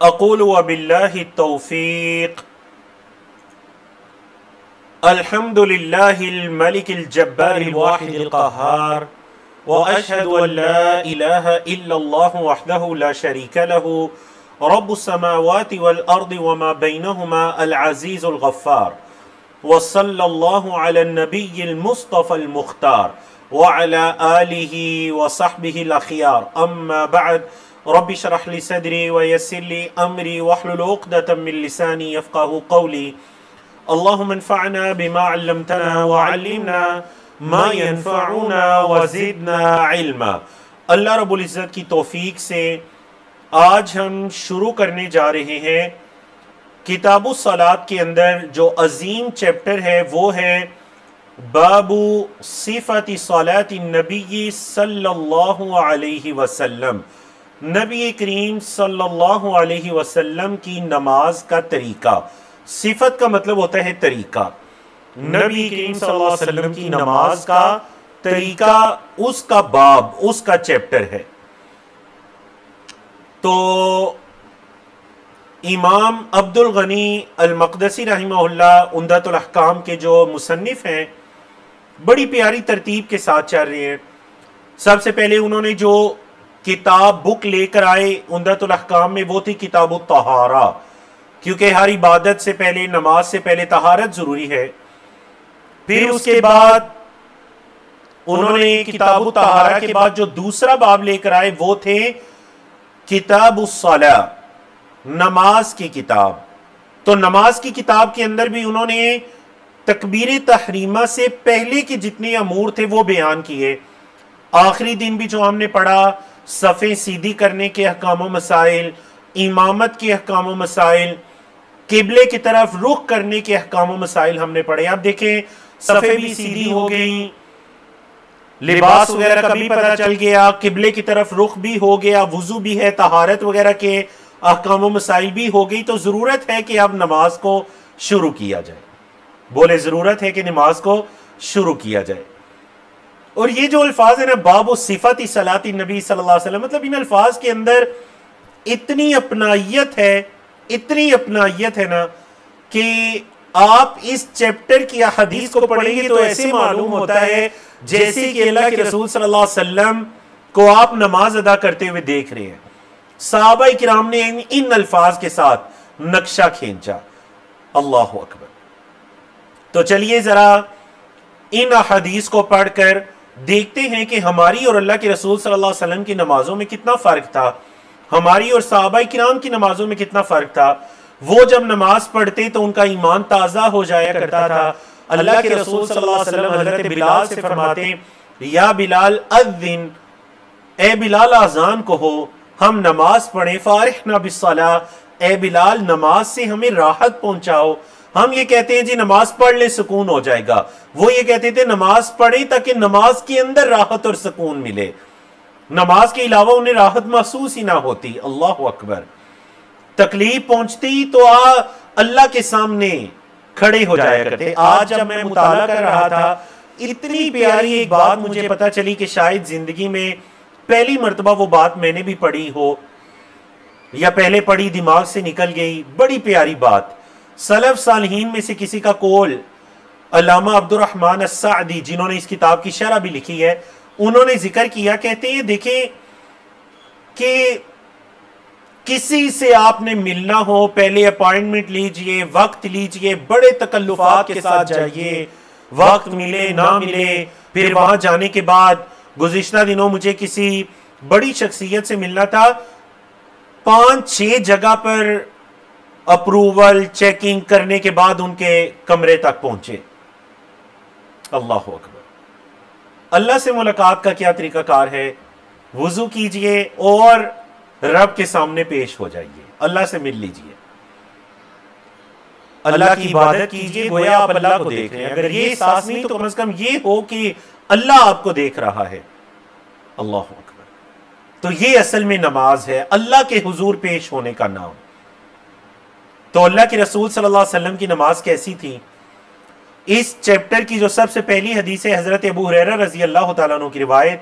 अक़ूलु व बिल्लाहि तौफ़ीक़। अल्हम्दुलिल्लाहिल मलिकिल जब्बारिल वाहिदिल क़हार व अशहदु अन ला इलाहा इल्लल्लाहु वहदहु ला शरीका लहु रब्बुस समावाति वल अर्दि व मा बैनहुमा अल अज़ीज़ुल गफ़्फ़ार व सल्लल्लाहु अला नबिय्यिल मुस्तफ़ल मुख्तार व अला आलिहि व सहबिहिल अख़ियार। अम्मा बअद, रब्बि इश्रह ली सदरी व यस्सिर ली अमरी वहलुल उक़दतम मिन लिसानी यफ़क़हू क़ौली। अल्लाहुम्मा अन्फ़अना बिमा अल्लमतना व अल्लिमना मा यनफ़अुना व ज़िदना इल्मा। अल्लाह रब्बुल इज़्ज़त की तौफ़ीक से आज हम शुरू करने जा रहे हैं किताबुस सलात के अंदर जो अजीम चैप्टर है वो है बाबू सिफ़ाति सलाति नबी सल्लल्लाहु अलैहि वसल्लम। नबी करीम सल्लल्लाहु अलैहि वसल्लम की नमाज का तरीका। सिफत का मतलब होता है तरीका। नबी करीम सल्लल्लाहु अलैहि वसल्लम की नमाज का तरीका, उसका बाब, उसका चैप्टर है। तो इमाम अब्दुल गनी अल मक़दसी रहमहुल्लाह उम्दतुल अहकाम के जो मुसन्निफ हैं, बड़ी प्यारी तरतीब के साथ चल रहे हैं। सबसे पहले उन्होंने जो किताब बुक लेकर आए उम्दतुल अहकाम में, वो थी किताबुत तहारा, क्योंकि हर इबादत से पहले, नमाज से पहले तहारत जरूरी है। फिर उसके बाद उन्होंने किताबुत तहारा के बाद जो दूसरा बाब लेकर आए वो थे किताबुस सला, नमाज की किताब। तो नमाज की किताब के अंदर भी उन्होंने तकबीर तहरीमा से पहले के जितने अमूर थे वो बयान किए। आखिरी दिन भी जो हमने पढ़ा, सफ़े सीधी करने के अहकाम व मसाइल, इमामत के अहकाम व मसाइल, किबले की तरफ रुख करने के अहकाम व मसाइल हमने पढ़े। अब देखें, सफ़े भी सीधी हो गई, लिबास वगैरह का भी पता चल गया, किबले की तरफ रुख भी हो गया, वुजू भी है, तहारत वगैरह के अहकाम व मसाइल भी हो गई। तो ज़रूरत है कि अब नमाज को शुरू किया जाए। बोले, ज़रूरत है कि नमाज को शुरू किया जाए। और ये जो अल्फाज है ना, बाबु सिफ़ाति सलाति नबी सल्लल्लाहु अलैहि वसल्लम, मतलब इन अल्फाज के अंदर इतनी अपनाइयत है, इतनी अपनाइयत है ना कि आप इस चैप्टर की हदीस को पढ़ेंगे तो ऐसे मालूम होता है जैसे कि अल्लाह के रसूल सल्लल्लाहु अलैहि वसल्लम को आप नमाज अदा करते हुए देख रहे हैं। सहाबा किराम ने इन अल्फाज के साथ नक्शा खींचा। अल्लाहु अकबर। तो चलिए जरा इन हदीस को पढ़कर देखते हैं कि हमारी और अल्लाह के रसूल सल्लल्लाहु अलैहि वसल्लम की नमाजों में कितना फ़र्क था, हमारी और सहाबा किराम की नमाजों में कितना फ़र्क था। वो जब नमाज पढ़ते तो उनका ईमान ताज़ा हो जाया करता था। अल्लाह के रसूल सल्लल्लाहु अलैहि वसल्लम हज़रत बिलाल से फरमाते, या बिलाल अज़्ज़िन, ए बिलाल आज़ान कहो, हम नमाज पढ़ें। फ़ारिहना बिस्सलाह, ए बिलाल नमाज से हमें राहत पहुंचाओ। हम ये कहते हैं जी नमाज पढ़ ले सुकून हो जाएगा, वो ये कहते थे नमाज पढ़े ताकि नमाज के अंदर राहत और सुकून मिले, नमाज के अलावा उन्हें राहत महसूस ही ना होती। अल्लाह अकबर। तकलीफ पहुंचती तो अल्लाह के सामने खड़े हो जाया करते। आज जब मैं मुताला कर रहा था, इतनी प्यारी एक बात मुझे पता चली कि शायद जिंदगी में पहली मर्तबा वो बात मैंने भी पढ़ी हो, या पहले पढ़ी दिमाग से निकल गई। बड़ी प्यारी बात। सलफ सालिहीन में से किसी का कौल अल्लामा अब्दुर्रहमान अस्सादी, जिन्होंने इस किताब की शरह भी लिखी है, उन्होंने जिक्र किया, कहते हैं देखें कि किसी से आपने मिलना हो, पहले अपॉइंटमेंट लीजिए, वक्त लीजिए, बड़े तकल्लुफात के साथ जाइए, वक्त मिले ना मिले। फिर वहां जाने के बाद, गुज़िश्ता दिनों मुझे किसी बड़ी शख्सियत से मिलना था, 5-6 जगह पर अप्रूवल चेकिंग करने के बाद उनके कमरे तक पहुंचे। अल्लाह अकबर। अल्लाह से मुलाकात का क्या तरीकाकार है? वुजू कीजिए और रब के सामने पेश हो जाइए, अल्लाह से मिल लीजिए, अल्लाह की इबादत कीजिए, गोया आप अल्लाह को देख रहे हैं। अगर ये एहसास नहीं तो कम से कम ये हो कि अल्लाह आपको देख रहा है। अल्लाह अकबर। तो ये असल में नमाज है, अल्लाह के हुजूर पेश होने का नाम। तो अल्लाह के रसूल सल्लल्लाहु अलैहि वसल्लम की नमाज कैसी थी? इस चैप्टर की जो सबसे पहली हदीस है हजरत अबू हुरैरा रज़ी अल्लाह तआला अन्हु की रिवायत।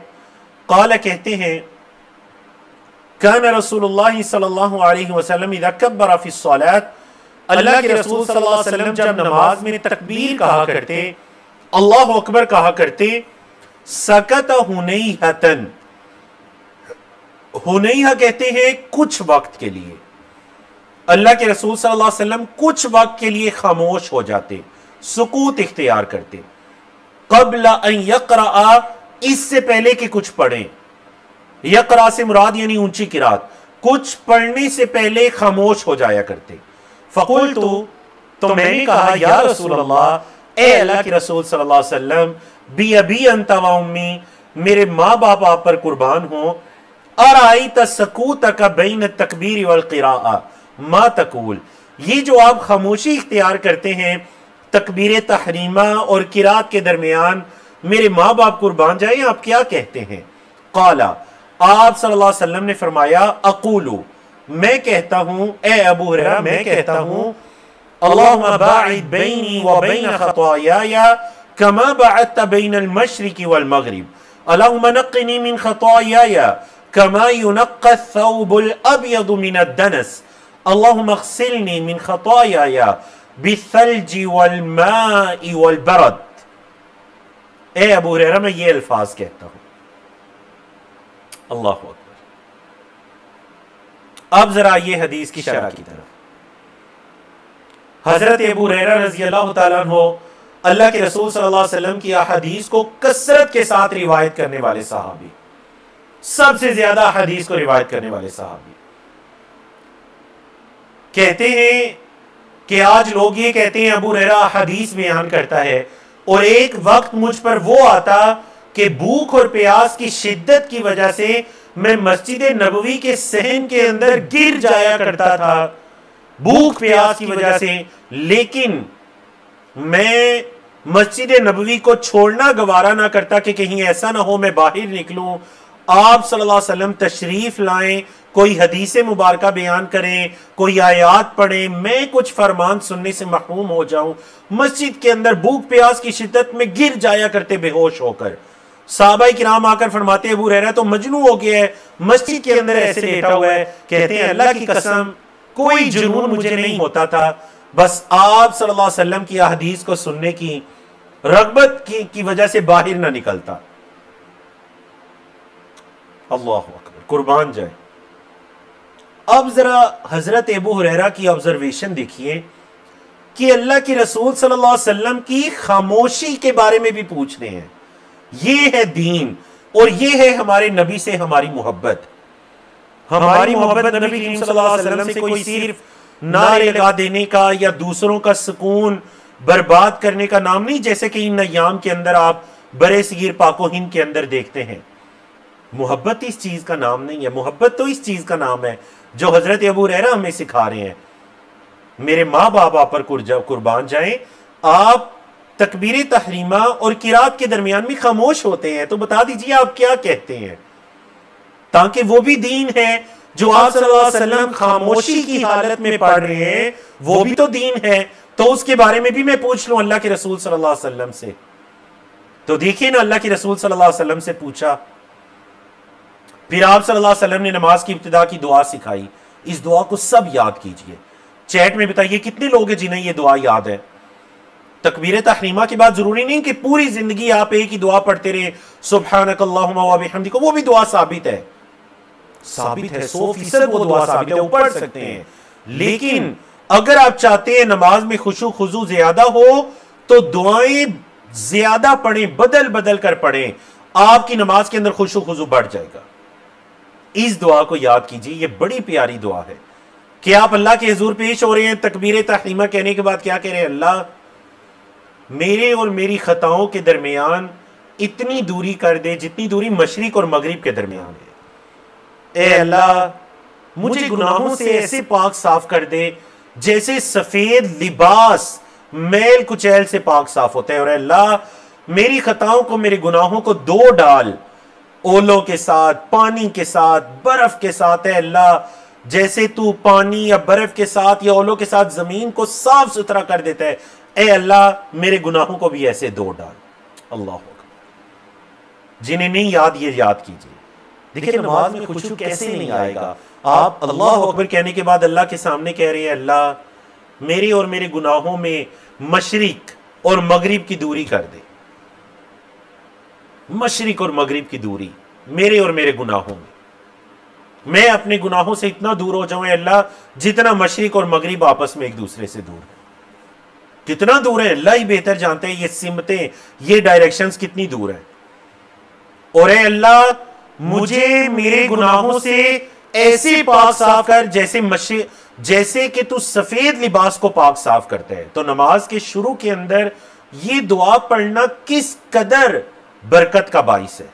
क़ाल, कहते हैं कान रसूलुल्लाह सल्लल्लाहु अलैहि वसल्लम इज़ा कब्बरा फी स्सलात, अल्लाह के रसूल सल्लल्लाहु अलैहि वसल्लम जब नमाज में तकबीर कहा करते, अल्लाहु अकबर कहा करते, सकत हुनैहतन, हुनैहा कहते हैं कुछ वक्त के लिए। अल्लाह के रसूल सल्लल्लाहु अलैहि वसल्लम कुछ वक्त के लिए खामोश हो जाते, सुकूत इख्तियार करते। क़ब्ल अन यक़रा, इससे पहले कि कुछ पढ़ें। यक़रा से मुराद यानी ऊंची किरात, कुछ पढ़ने से पहले खामोश हो जाया करते। फ़क़ुल्तु, तो मैंने कहा, या रसूल अल्लाह, ए अल्लाह के रसूल सल्लल्लाहु अलैहि वसल्लम, बी अबी अंत व उम्मी, मेरे माँ बाप आप पर कुर्बान हो। अराइत सकूतक बैन तकबीर वल क़िराअ मा तक़ूल, ये जो आप खामोशी इख्तियार करते हैं तकबीर तहरीमा और किरात के दरमियान, मेरे माँ बाप कुर्बान जाए, आप क्या कहते हैं? क़ाला, आप सल्लल्लाहु अलैहि वसल्लम ने फरमाया, अक़ूलु, मैं कहता हूं, ए अबू हुरैरा मैं कहता हूं, अल्लाहुम्मा बाइद बैनी व बैन खतायाया कमा बअदत बैन अल-मशरिक़ि वल मग़रिब, अल्लाहुम्मा नक़्क़िनी मिन खतायाया कमा युनक़्क़ा अथ-थौबुल अब्यदु मिन अद-दनस, अल्लाहुम्मा अग़सिलनी मिन खतायाया बिस्सल्जि वल माइ वल बरद। ए अबू हुरैरा मैं ये अल्फाज कहता हूं। अल्लाहु अकबर। अब जरा ये हदीस की शरह की तरफ। हजरत अबू हुरैरा रज़ी अल्लाह तआला अन्हु अल्लाह के रसूल सल्लल्लाहु अलैहि वसल्लम की हदीस को कसरत के साथ रिवायत करने वाले सहाबी, सबसे ज्यादा हदीस को रिवायत करने वाले सहाबी। कहते हैं कि आज लोग ये कहते हैं अबू हुरैरा हदीस बयान करता है, और एक वक्त मुझ पर वो आता कि भूख और प्यास की शिद्दत की वजह से मैं मस्जिद नबवी के सहन के अंदर गिर जाया करता था, भूख प्यास की वजह से, लेकिन मैं मस्जिद नबवी को छोड़ना गवारा ना करता कि कहीं ऐसा ना हो मैं बाहर निकलूं, आप सल्लल्लाहु अलैहि वसल्लम तशरीफ लाएं, कोई हदीस मुबारका बयान करें, कोई आयात पढ़ें, मैं कुछ फरमान सुनने से महरूम हो जाऊं। मस्जिद के अंदर भूख प्यास की शिद्दत में गिर जाया करते बेहोश होकर। साहबाए किराम आकर फरमाते, अबू हुरैरा तो मजनू हो गया है, मस्जिद के अंदर ऐसे लेटा हुआ है। कहते हैं अल्लाह की कसम कोई जुनून मुझे नहीं होता था, बस आप सल्लल्लाहु अलैहि वसल्लम की हदीस को सुनने की रगबत की वजह से बाहर ना निकलता। अल्लाह अकबर, कुर्बान जाए। अब जरा हजरत अबू हुरैरा की ऑब्जर्वेशन देखिए कि अल्लाह के रसूल सल्लल्लाहु अलैहि वसल्लम की खामोशी के बारे में भी पूछ रहे हैं। ये है दीन, और ये है हमारे नबी से हमारी मोहब्बत। हमारी मोहब्बत नबी करीम सल्लल्लाहु अलैहि वसल्लम से कोई सिर्फ नारे लगा देने का या दूसरों का सुकून बर्बाद करने का नाम नहीं, जैसे कि इन अय्याम के अंदर आप बरे सगीर पाको हिंद के अंदर देखते हैं। मोहब्बत इस चीज का नाम नहीं है, मोहब्बत तो इस चीज का नाम है जो हजरत अबू हुरैरा हमें सिखा रहे हैं। मेरे माँ बाप आप पर कुर्बान जाएं, आप तकबीर तहरीमा और किरात के दरमियान भी खामोश होते हैं, तो बता दीजिए आप क्या कहते हैं, ताकि वो भी दीन है जो आप सल्लल्लाहु अलैहि वसल्लम खामोशी की हालत में पढ़ रहे हैं, वो भी तो दीन है। तो उसके बारे में भी मैं पूछ लूं अल्लाह के रसूल सल्लल्लाहु अलैहि वसल्लम से। तो देखिए ना, अल्लाह के रसूल सल्लल्लाहु अलैहि वसल्लम से पूछा, फिर आप सल्लल्लाहु अलैहि वसल्लम ने नमाज की इब्तिदा की दुआ सिखाई। इस दुआ को सब याद कीजिए। चैट में बताइए कितने लोग हैं जिन्हें यह दुआ याद है। तकबीर तहरीमा के बाद जरूरी नहीं कि पूरी जिंदगी आप एक ही दुआ पढ़ते रहे, सुब्हानक अल्लाहुम्मा व बिहम्दिक, वो भी दुआ साबित है, 100% वो दुआ साबित है, वो पढ़ सकते हैं। लेकिन अगर आप चाहते हैं नमाज में खुशू खुजू ज्यादा हो तो दुआएं ज्यादा पढ़ें, बदल बदल कर पढ़ें, आपकी नमाज के अंदर खुशू खुजू बढ़ जाएगा। इस दुआ को याद कीजिए, ये बड़ी प्यारी दुआ है कि आप अल्लाह के हुजूर पेश हो रहे हैं, तकबीर तहरीमा कहने के बाद क्या कह रहे हैं, अल्लाह मेरे और मेरी खताओं के दरमियान इतनी दूरी कर दे जितनी दूरी मशरिक और मगरिब के दरमियान है। ए अल्लाह मुझे गुनाहों से ऐसे पाक साफ कर दे जैसे सफेद लिबास मैल कुचैल से पाक साफ होता है, और अल्लाह मेरी खताओं को, मेरे गुनाहों को दो डाल, ओलों के साथ, पानी के साथ, बर्फ के साथ। है अल्लाह जैसे तू पानी या बर्फ के साथ या ओलों के साथ जमीन को साफ सुथरा कर देता है, ए अल्लाह मेरे गुनाहों को भी ऐसे दो डाल। अल्लाह, जिन्हें नहीं याद ये याद कीजिए। देखिए नमाज में खुशू कैसे नहीं आएगा। आप अल्लाह अकबर कहने के बाद अल्लाह के सामने कह रहे हैं, अल्लाह मेरे और मेरे गुनाहों में मशरिक और मगरिब की दूरी कर दे। मशरिक और मगरिब की दूरी मेरे और मेरे गुनाहों में, मैं अपने गुनाहों से इतना दूर हो जाऊं अल्लाह जितना मशरिक और मगरिब आपस में एक दूसरे से दूर है। कितना दूर है अल्लाह ही बेहतर जानते हैं, ये सिमतें, ये डायरेक्शंस कितनी दूर है। और अल्लाह मुझे मेरे गुनाहों से ऐसे पाक साफ कर जैसे कि तू सफेद लिबास को पाक साफ करता है। तो नमाज के शुरू के अंदर ये दुआ पढ़ना किस कदर बरकत का बाइस है।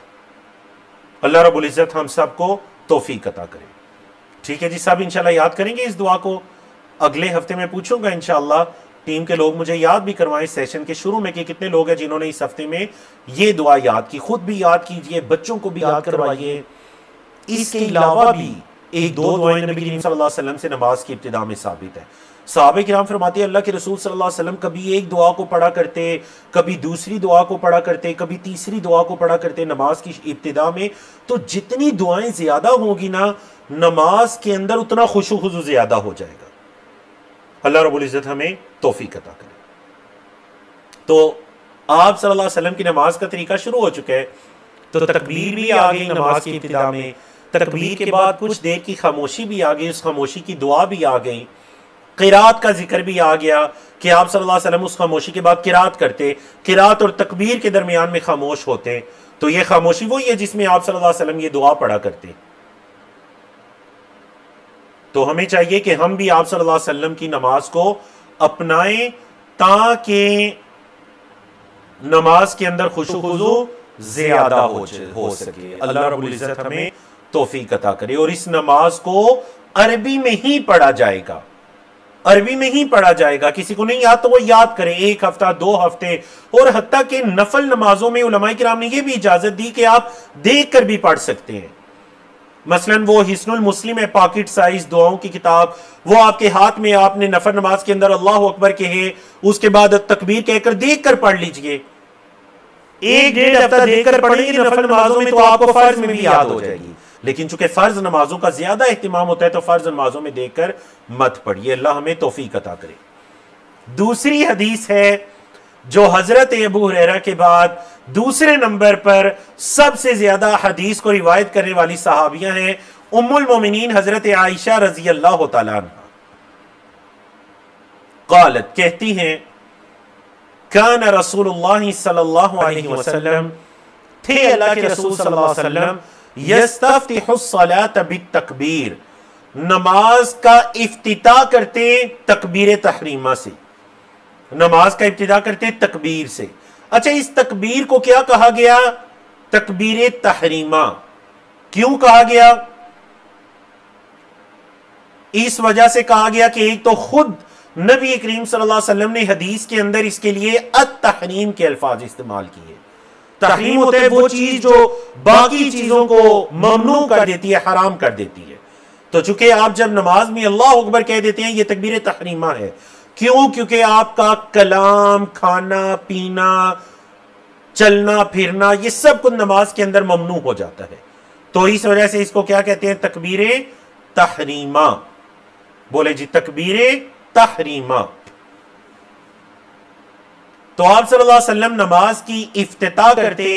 अल्लाह रब्बुल इज्जत हम सबको तौफीक अता करे। ठीक है जी, सब इंशाल्लाह याद करेंगे इस दुआ को। अगले हफ्ते में पूछूंगा इंशाल्लाह, टीम के लोग मुझे याद भी करवाएं सेशन के शुरू में कि कितने लोग हैं जिन्होंने इस हफ्ते में ये दुआ याद की। खुद भी याद कीजिए, बच्चों को भी याद करवाइए। इसके अलावा भी एक दो दुआएं नबी करीम सल्लल्लाहु अलैहि वसल्लम से नमाज की इब्तिदा में साबित है। सहाबे किराम फरमाते हैं अल्लाह के रसूल सल्लल्लाहु अलैहि वसल्लम कभी एक दुआ को पढ़ा करते, कभी दूसरी दुआ को पढ़ा करते, कभी तीसरी दुआ को पढ़ा करते नमाज की इब्तिदा में। तो जितनी दुआएं ज्यादा होगी ना नमाज के अंदर, उतना खुशू खुजू ज्यादा हो जाएगा। अल्लाह रब्बुल इज्जत हमें तौफीक अता करे। तो आप सल्लल्लाहु अलैहि वसल्लम की नमाज का तरीका शुरू हो चुका है। तो तकबीर भी आ गई नमाज की इब्तिदा में, तकबीर के बाद कुछ देर की खामोशी भी आ गई, उस खामोशी की दुआ भी आ गई, किरात का जिक्र भी आ गया कि आप सल्लल्लाहु अलैहि वसल्लम उस खामोशी के बाद किरात करते, किरात और तकबीर के दरमियान में खामोश होते। तो ये खामोशी वही है जिसमें आप सल्लल्लाहु अलैहि वसल्लम ये दुआ पढ़ा करते। तो हमें चाहिए कि हम भी आप सल्लल्लाहु अलैहि वसल्लम की नमाज को अपनाएं ताकि नमाज के अंदर खुशू खुजू ज्यादा हो सके। अल्लाह रब्बुल इज्जत हमें तौफीक अता करे। और इस नमाज को अरबी में ही पढ़ा जाएगा, अरबी में ही पढ़ा जाएगा। किसी को नहीं याद तो वो याद करे, एक हफ्ता 2 हफ्ते। और हत्ता कि नफल नमाजों में उलमाए किराम ने यह भी इजाजत दी कि आप देख कर भी पढ़ सकते हैं। मसलन वो हिस्नुल मुस्लिम है, पॉकेट साइज दुआओं की किताब, वो आपके हाथ में, आपने नफल नमाज के अंदर अल्लाह अकबर कहे, उसके बाद तकबीर कहकर देख कर पढ़ लीजिए। 1-1.5 हफ्ता देखकर पढ़ेंगे नफल नमाजों में तो आपको फर्ज में भी याद हो जाएगी। लेकिन चूंकि फर्ज नमाजों का ज्यादा एहतिमाम होता है तो फर्ज नमाजों में देखकर मत पढ़िए। अल्लाह हमें तौफीक अता करे। दूसरी हदीस है जो हजरत अबू हुरैरा के बाद दूसरे नंबर पर सबसे ज्यादा हदीस को रिवायत करने वाली सहाबियां हैं, उम्मुल मोमिनीन हजरत आयशा रजी अल्लाह तआला अन्हा। क़ालत, कहती हैं, कान रसूलुल्लाह सल्लल्लाहु अलैहि वसल्लम, थे अल्लाह के रसूल सल्लल्लाहु अलैहि वसल्लम, यस्तफ्तिहुस सलात बित्तकबीर, नमाज का इफ्तिताह करते तकबीर तहरीमा से, नमाज का इब्तिदा करते तकबीर से। अच्छा, इस तकबीर को क्या कहा गया? तकबीर तहरीमा। क्यों कहा गया? इस वजह से कहा गया कि एक तो खुद नबी करीम सल्लल्लाहु अलैहि वसल्लम ने हदीस के अंदर इसके लिए अत-तहरीम के अल्फाज इस्तेमाल किए। तहरीम होता है वो चीज जो बाकी चीजों को ममनू कर देती है, हराम कर देती है। तो चूंकि आप जब नमाज में अल्लाह अकबर कह देते हैं, ये तकबीर तहरीमा है। क्यों? क्योंकि आपका कलाम, खाना पीना, चलना फिरना, ये सब कुछ नमाज के अंदर ममनू हो जाता है। तो इस वजह से इसको क्या कहते हैं? तकबीर तहरीमा। बोले जी, तकबीर तहरीमा। तो आप सल्लल्लाहु अलैहि वसल्लम नमाज की इफ्तिताह करते,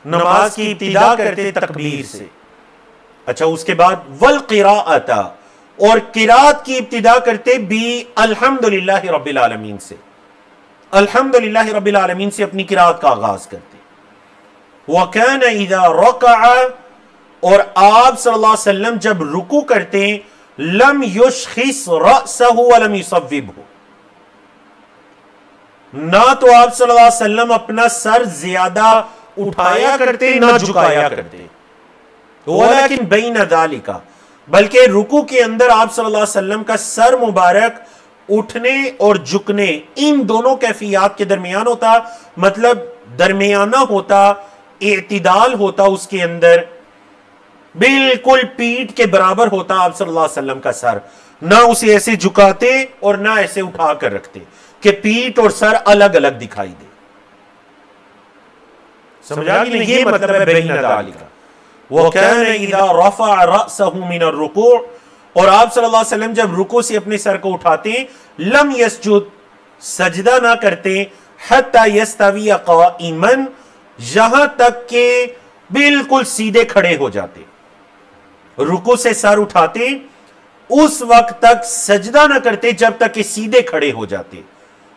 नमाज की इब्तिदा करते तकबीर से। अच्छा, उसके बाद वल क़िराअता, और किरात की इब्तिदा करते भी अल्हम्दुलिल्लाहि रब्बिल आलमीन से, अल्हम्दुलिल्लाहि रब्बिल आलमीन से अपनी किरात का आगाज करते। व कान इज़ा रकअ, और आप सल्लल्लाहु अलैहि वसल्लम जब रुकू करते, लम युशखिस रअसहु व लम युसव्विबहु, ना तो आप सल्लल्लाहु अलैहि वसल्लम अपना सर ज्यादा उठाया करते ना झुकाया करते, वलाकिन बैन ज़ालिका, बल्कि रुकू के अंदर आप सल्लल्लाहु अलैहि वसल्लम का सर मुबारक उठने और झुकने, इन दोनों कैफियत के दरमियान होता, मतलब दरमियाना होता, इत्तिदाल होता, उसके अंदर बिल्कुल पीठ के बराबर होता आप सल्लल्लाहु अलैहि वसल्लम का सर। ना उसे ऐसे झुकाते और ना ऐसे उठा कर रखते कि पीठ और सर अलग अलग दिखाई दे। समझा कि नहीं? ये मतलब है बैन ज़ालिका। वकान इज़ा रफ़अ रअसहु मिनर रुकू, और आप सल्लल्लाहु अलैहि वसल्लम जब रुकू से अपने सर को उठाते लम यस्जुद, सजदा ना करते, हत्ता यस्तवी क़ाइमन, यहां तक के बिल्कुल सीधे खड़े हो जाते। रुकू से सर उठाते उस वक्त तक सजदा ना करते जब तक कि सीधे खड़े हो जाते।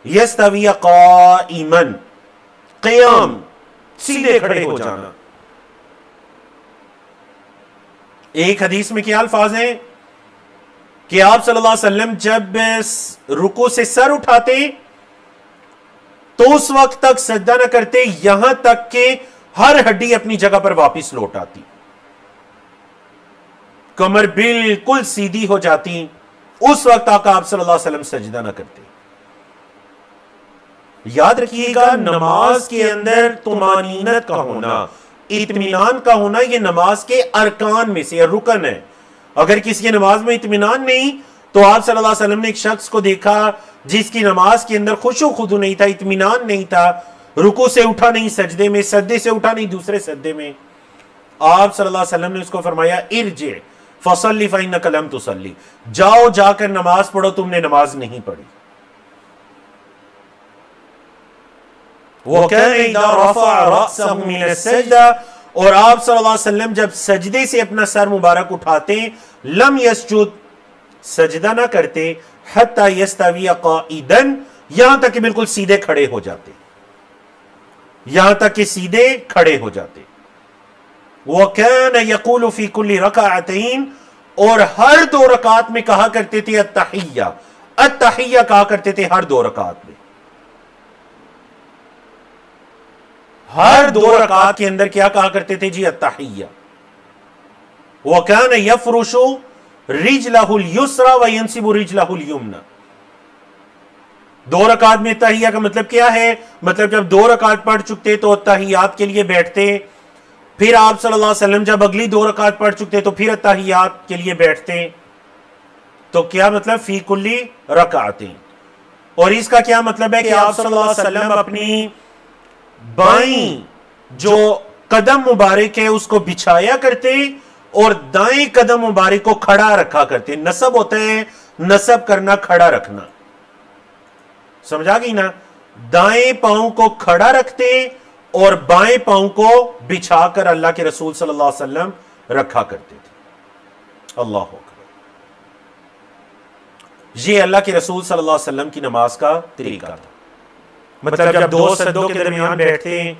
यस्तवी क़ाइमन, क़याम, सीधे खड़े हो जाना। एक हदीस में क्या अल्फाज हैं कि आप सल्लल्लाहु अलैहि वसल्लम जब रुकू से सर उठाते तो उस वक्त तक सजदा न करते यहां तक कि हर हड्डी अपनी जगह पर वापस लौट आती, कमर बिल्कुल सीधी हो जाती। उस वक्त आका आप सल्लल्लाहु अलैहि वसल्लम सजदा न करते। याद रखिएगा, नमाज के अंदर तुमानीनत का होना, इत्मीनान का होना, यह नमाज के अरकान में से रुकन है। अगर किसी की नमाज में इत्मीनान नहीं, तो आप सल्लल्लाहु अलैहि वसल्लम ने एक शख्स को देखा जिसकी नमाज के अंदर खुशू खुदू नहीं था, इत्मीनान नहीं था, रुकू से उठा नहीं सजदे में, सजदे से उठा नहीं दूसरे सजदे में। आप सल्लल्लाहु अलैहि वसल्लम ने उसको फरमाया इरजे फसल्ली फइन्नका लम तुसल्ली, जाओ जाकर नमाज पढ़ो, तुमने नमाज नहीं पढ़ी। और आप सल्लल्लाहु अलैहि वसल्लम जब सजदे से अपना सर मुबारक उठाते लम यस्जुद, सजदा ना करते, हत्ता यस्तवी क़ाइदन, यहां तक कि बिल्कुल सीधे खड़े हो जाते, यहां तक कि सीधे खड़े हो जाते। वकान यक़ूलु फी कुल्ली रकअतैन, और हर दो रकात में कहा करते थे अत्तहिया, अत्तहिया कहा करते थे हर दो रकात में। हर दो रकात के अंदर क्या कहा करते थे जी? अत्तहिया। वकान यफरुशु रिजलहुल युसरा व यंसिबु रिजलहुल युमना। दो रकात में तहिया का मतलब क्या है? मतलब जब दो रकात पढ़ चुकते तो तहियात के लिए बैठते, फिर आप सल्लल्लाहु अलैहि वसल्लम जब अगली दो रकात पढ़ चुकते तो फिर तहियात के लिए बैठते। तो क्या मतलब? फी कुल्ली रकातें। और इसका क्या मतलब है कि आप सल्लल्लाहु अलैहि वसल्लम अपनी बाईं जो कदम मुबारक है उसको बिछाया करते और दाएं कदम मुबारक को खड़ा रखा करते। नसब होता है नसब करना, खड़ा रखना, समझा गई ना? दाएं पांव को खड़ा रखते और बाएं पांव को बिछाकर अल्लाह के रसूल सल्लल्लाहु अलैहि वसल्लम रखा करते थे। अल्लाह अकबर। ये अल्लाह के रसूल सल्लल्लाहु अलैहि वसल्लम की नमाज का तरीका था। मतलब जब दो सज्दों के दरमियान बैठते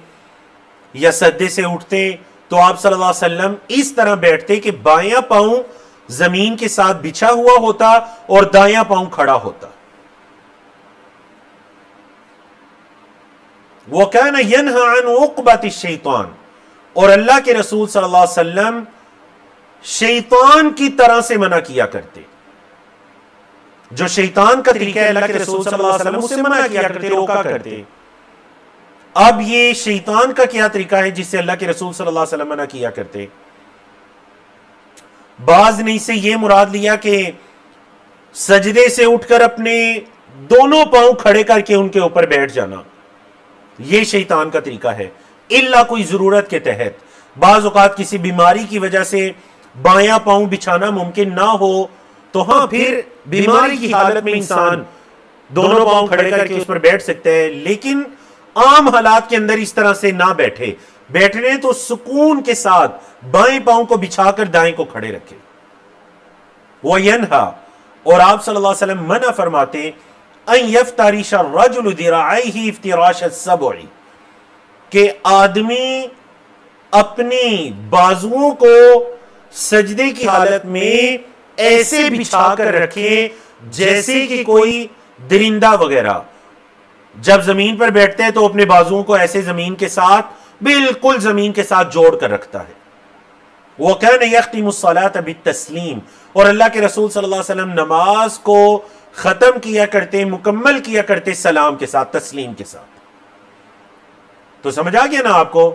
या सज्दे से उठते तो आप सल्लल्लाहु अलैहि वसल्लम इस तरह बैठते कि बायां पांव जमीन के साथ बिछा हुआ होता और दायां पांव खड़ा होता। वकान यन्हा अन उक़बति शैतान, और अल्लाह के रसूल सल्लल्लाहु अलैहि वसल्लम शैतान की तरह से मना किया करते। जो शैतान का तरीका है अल्लाह के रसूल सल्लल्लाहु अलैहि वसल्लम उससे मना किया करते, रोका करते। अब ये शैतान का क्या तरीका है जिससे अल्लाह के रसूल सल्लल्लाहु अलैहि वसल्लम मना किया करते? बाज ने इससे यह मुराद लिया कि सजदे से उठकर अपने दोनों पांव खड़े करके उनके ऊपर बैठ जाना, यह शैतान का तरीका है। इल्ला कोई जरूरत के तहत, बाज औकात किसी बीमारी की वजह से बायां पांव बिछाना मुमकिन ना हो तो हाँ, फिर बीमारी की हालत में इंसान दोनों पांव खड़े करके उस पर बैठ सकता है, लेकिन आम हालात के अंदर इस तरह से ना बैठे। बैठने तो सुकून के साथ बाएं पांव को बिछाकर दाएं को खड़े रखे। वो यन्हा, और आप सल्लल्लाहु अलैहि वसल्लम मना फरमाते अन यफ्तरिश अर्रजुलु दिराइही इफ्तिराश अस्सबई, कि आदमी अपनी बाजुओं को सजदे की हालत में ऐसे बिछाकर रखे जैसे कि कोई दरिंदा वगैरह जब जमीन पर बैठते हैं तो अपने बाजुओं को ऐसे जमीन के साथ, बिल्कुल जमीन के साथ जोड़ कर रखता है। वो कहने यख्तिमुस्सलात बित्तस्लीम, और अल्लाह के रसूल सल्लल्लाहु अलैहि वसल्लम नमाज को खत्म किया करते, मुकम्मल किया करते सलाम के साथ, तस्लीम के साथ। तो समझ आ गया ना आपको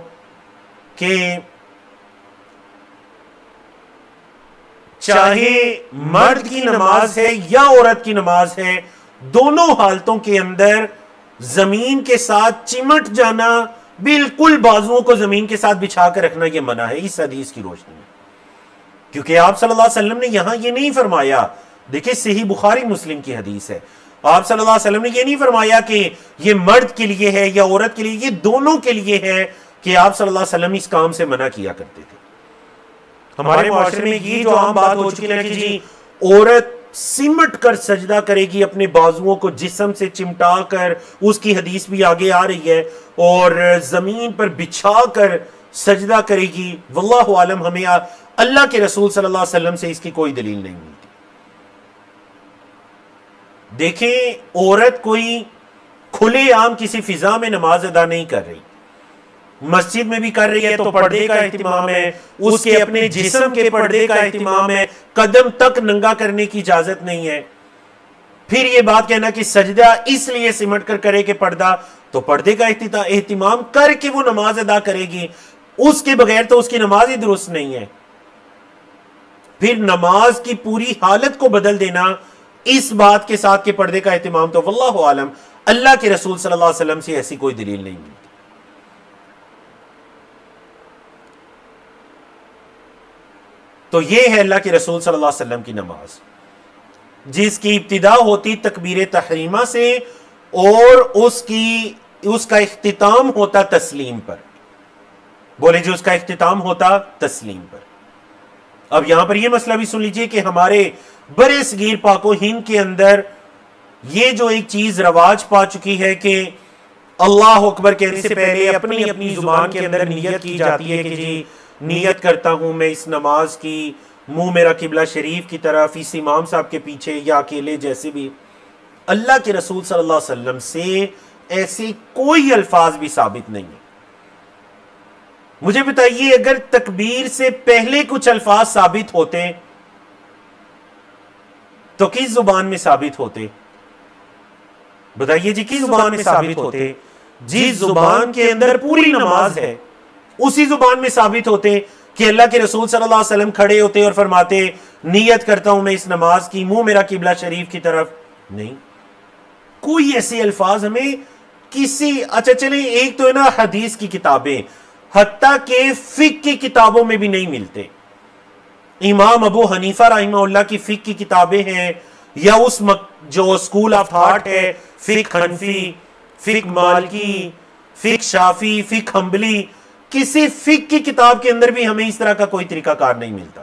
कि चाहे मर्द की नमाज है या औरत की नमाज है, दोनों हालतों के अंदर जमीन के साथ चिमट जाना बिल्कुल बाजुओं को जमीन के साथ बिछा कर रखना यह मना है इस हदीस की रोशनी में, क्योंकि आप सल्लल्लाहु अलैहि वसल्लम ने यहां यह नहीं फरमाया। देखिए सही बुखारी मुस्लिम की हदीस है, आप सल्लल्लाहु अलैहि वसल्लम ने यह नहीं फरमाया कि यह मर्द के लिए है या औरत के लिए, यह दोनों के लिए है कि आप सल्लल्लाहु अलैहि वसल्लम इस काम से मना किया करते थे। हमारे मुआशरे में ये जो आम बात हो चुकी है कि जी औरत सिमट कर सजदा करेगी, अपने बाजुओं को जिस्म से चिमटा कर, उसकी हदीस भी आगे आ रही है, और जमीन पर बिछा कर सजदा करेगी। वल्लाहु आलम, हमें अल्लाह के रसूल सल्लल्लाहु अलैहि वसल्लम से इसकी कोई दलील नहीं मिलती। देखें, औरत कोई खुलेआम किसी फिजा में नमाज अदा नहीं कर रही, मस्जिद में भी कर रही है तो पर्दे का एहतिमाम है, उसके अपने जिस्म के पर्दे का एहतिमाम है, कदम तक नंगा करने की इजाजत नहीं है। फिर ये बात कहना कि सजदा इसलिए सिमट कर करे कि पर्दा, तो पर्दे का एहतिमाम करके वो नमाज अदा करेगी, उसके बगैर तो उसकी नमाज ही दुरुस्त नहीं है। फिर नमाज की पूरी हालत को बदल देना इस बात के साथ कि पर्दे का एहतिमाम, तो वल्लाहु आलम अल्लाह के रसूल सल्लल्लाहु अलैहि वसल्लम से ऐसी कोई दलील नहीं मिलती। तो यह है अल्लाह के रसूल सल्लल्लाहु अलैहि वसल्लम की नमाज, जिसकी इब्तिदा होती तकबीर तहरीमा से और उसका इख्तिताम होता तस्लीम पर। बोले जी उसका इख्तिताम होता तस्लीम पर। अब यहां पर यह मसला भी सुन लीजिए कि हमारे बड़े सगीर पाको हिंद के अंदर यह जो एक चीज रवाज पा चुकी है कि अल्लाह अकबर कहने से पहले अपनी अपनी जुबान के अंदर नियत की जाती है कि जी नियत करता हूं मैं इस नमाज की, मुंह मेरा किबला शरीफ की तरफ, इस इमाम साहब के पीछे या अकेले, जैसे भी। अल्लाह के रसूल सल्लल्लाहु अलैहि वसल्लम से ऐसे कोई अल्फाज भी साबित नहीं है। मुझे बताइए, अगर तकबीर से पहले कुछ अल्फाज साबित होते तो किस जुबान में साबित होते? बताइए जी, किस जुबान में साबित होते? जिस जुबान के अंदर पूरी नमाज है उसी जुबान में साबित होते कि अल्लाह के रसूल सल्लल्लाहु अलैहि वसल्लम खड़े होते और फरमाते नियत करता हूं मैं इस नमाज की, मुंह मेरा किबला शरीफ की तरफ। नहीं, कोई ऐसे अल्फाज हमें किसी, अच्छा चले एक तो है ना हदीस की किताबें, हत्ता के फिक की किताबों में भी नहीं मिलते। इमाम अबू हनीफा रहमहुल्लाह की फिक की किताबें हैं, या उस जो स्कूल ऑफ थॉट है, फिक हनफी, फिक मालिकी, फिक शाफी, फिक हम्बली, किसी फिक की किताब के अंदर भी हमें इस तरह का कोई तरीकाकार नहीं मिलता।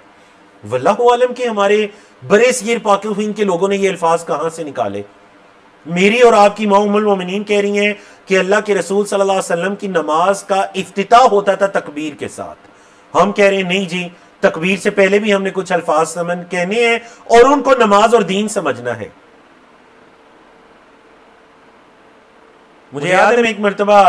वल्लाहु आलम के हमारे बड़े सगीर पाकिस्तान के लोगों ने ये अल्फाज कहां से निकाले। मेरी और आपकी माँ उम्मुल मोमिनीन कह रही हैं कि अल्लाह के रसूल सल्लल्लाहु अलैहि वसल्लम की नमाज का इफ्तिताह होता था तकबीर के साथ। हम कह रहे हैं नहीं जी, तकबीर से पहले भी हमने कुछ अल्फाज समझ कहने हैं और उनको नमाज और दीन समझना है। मुझे याद है मैं एक मरतबा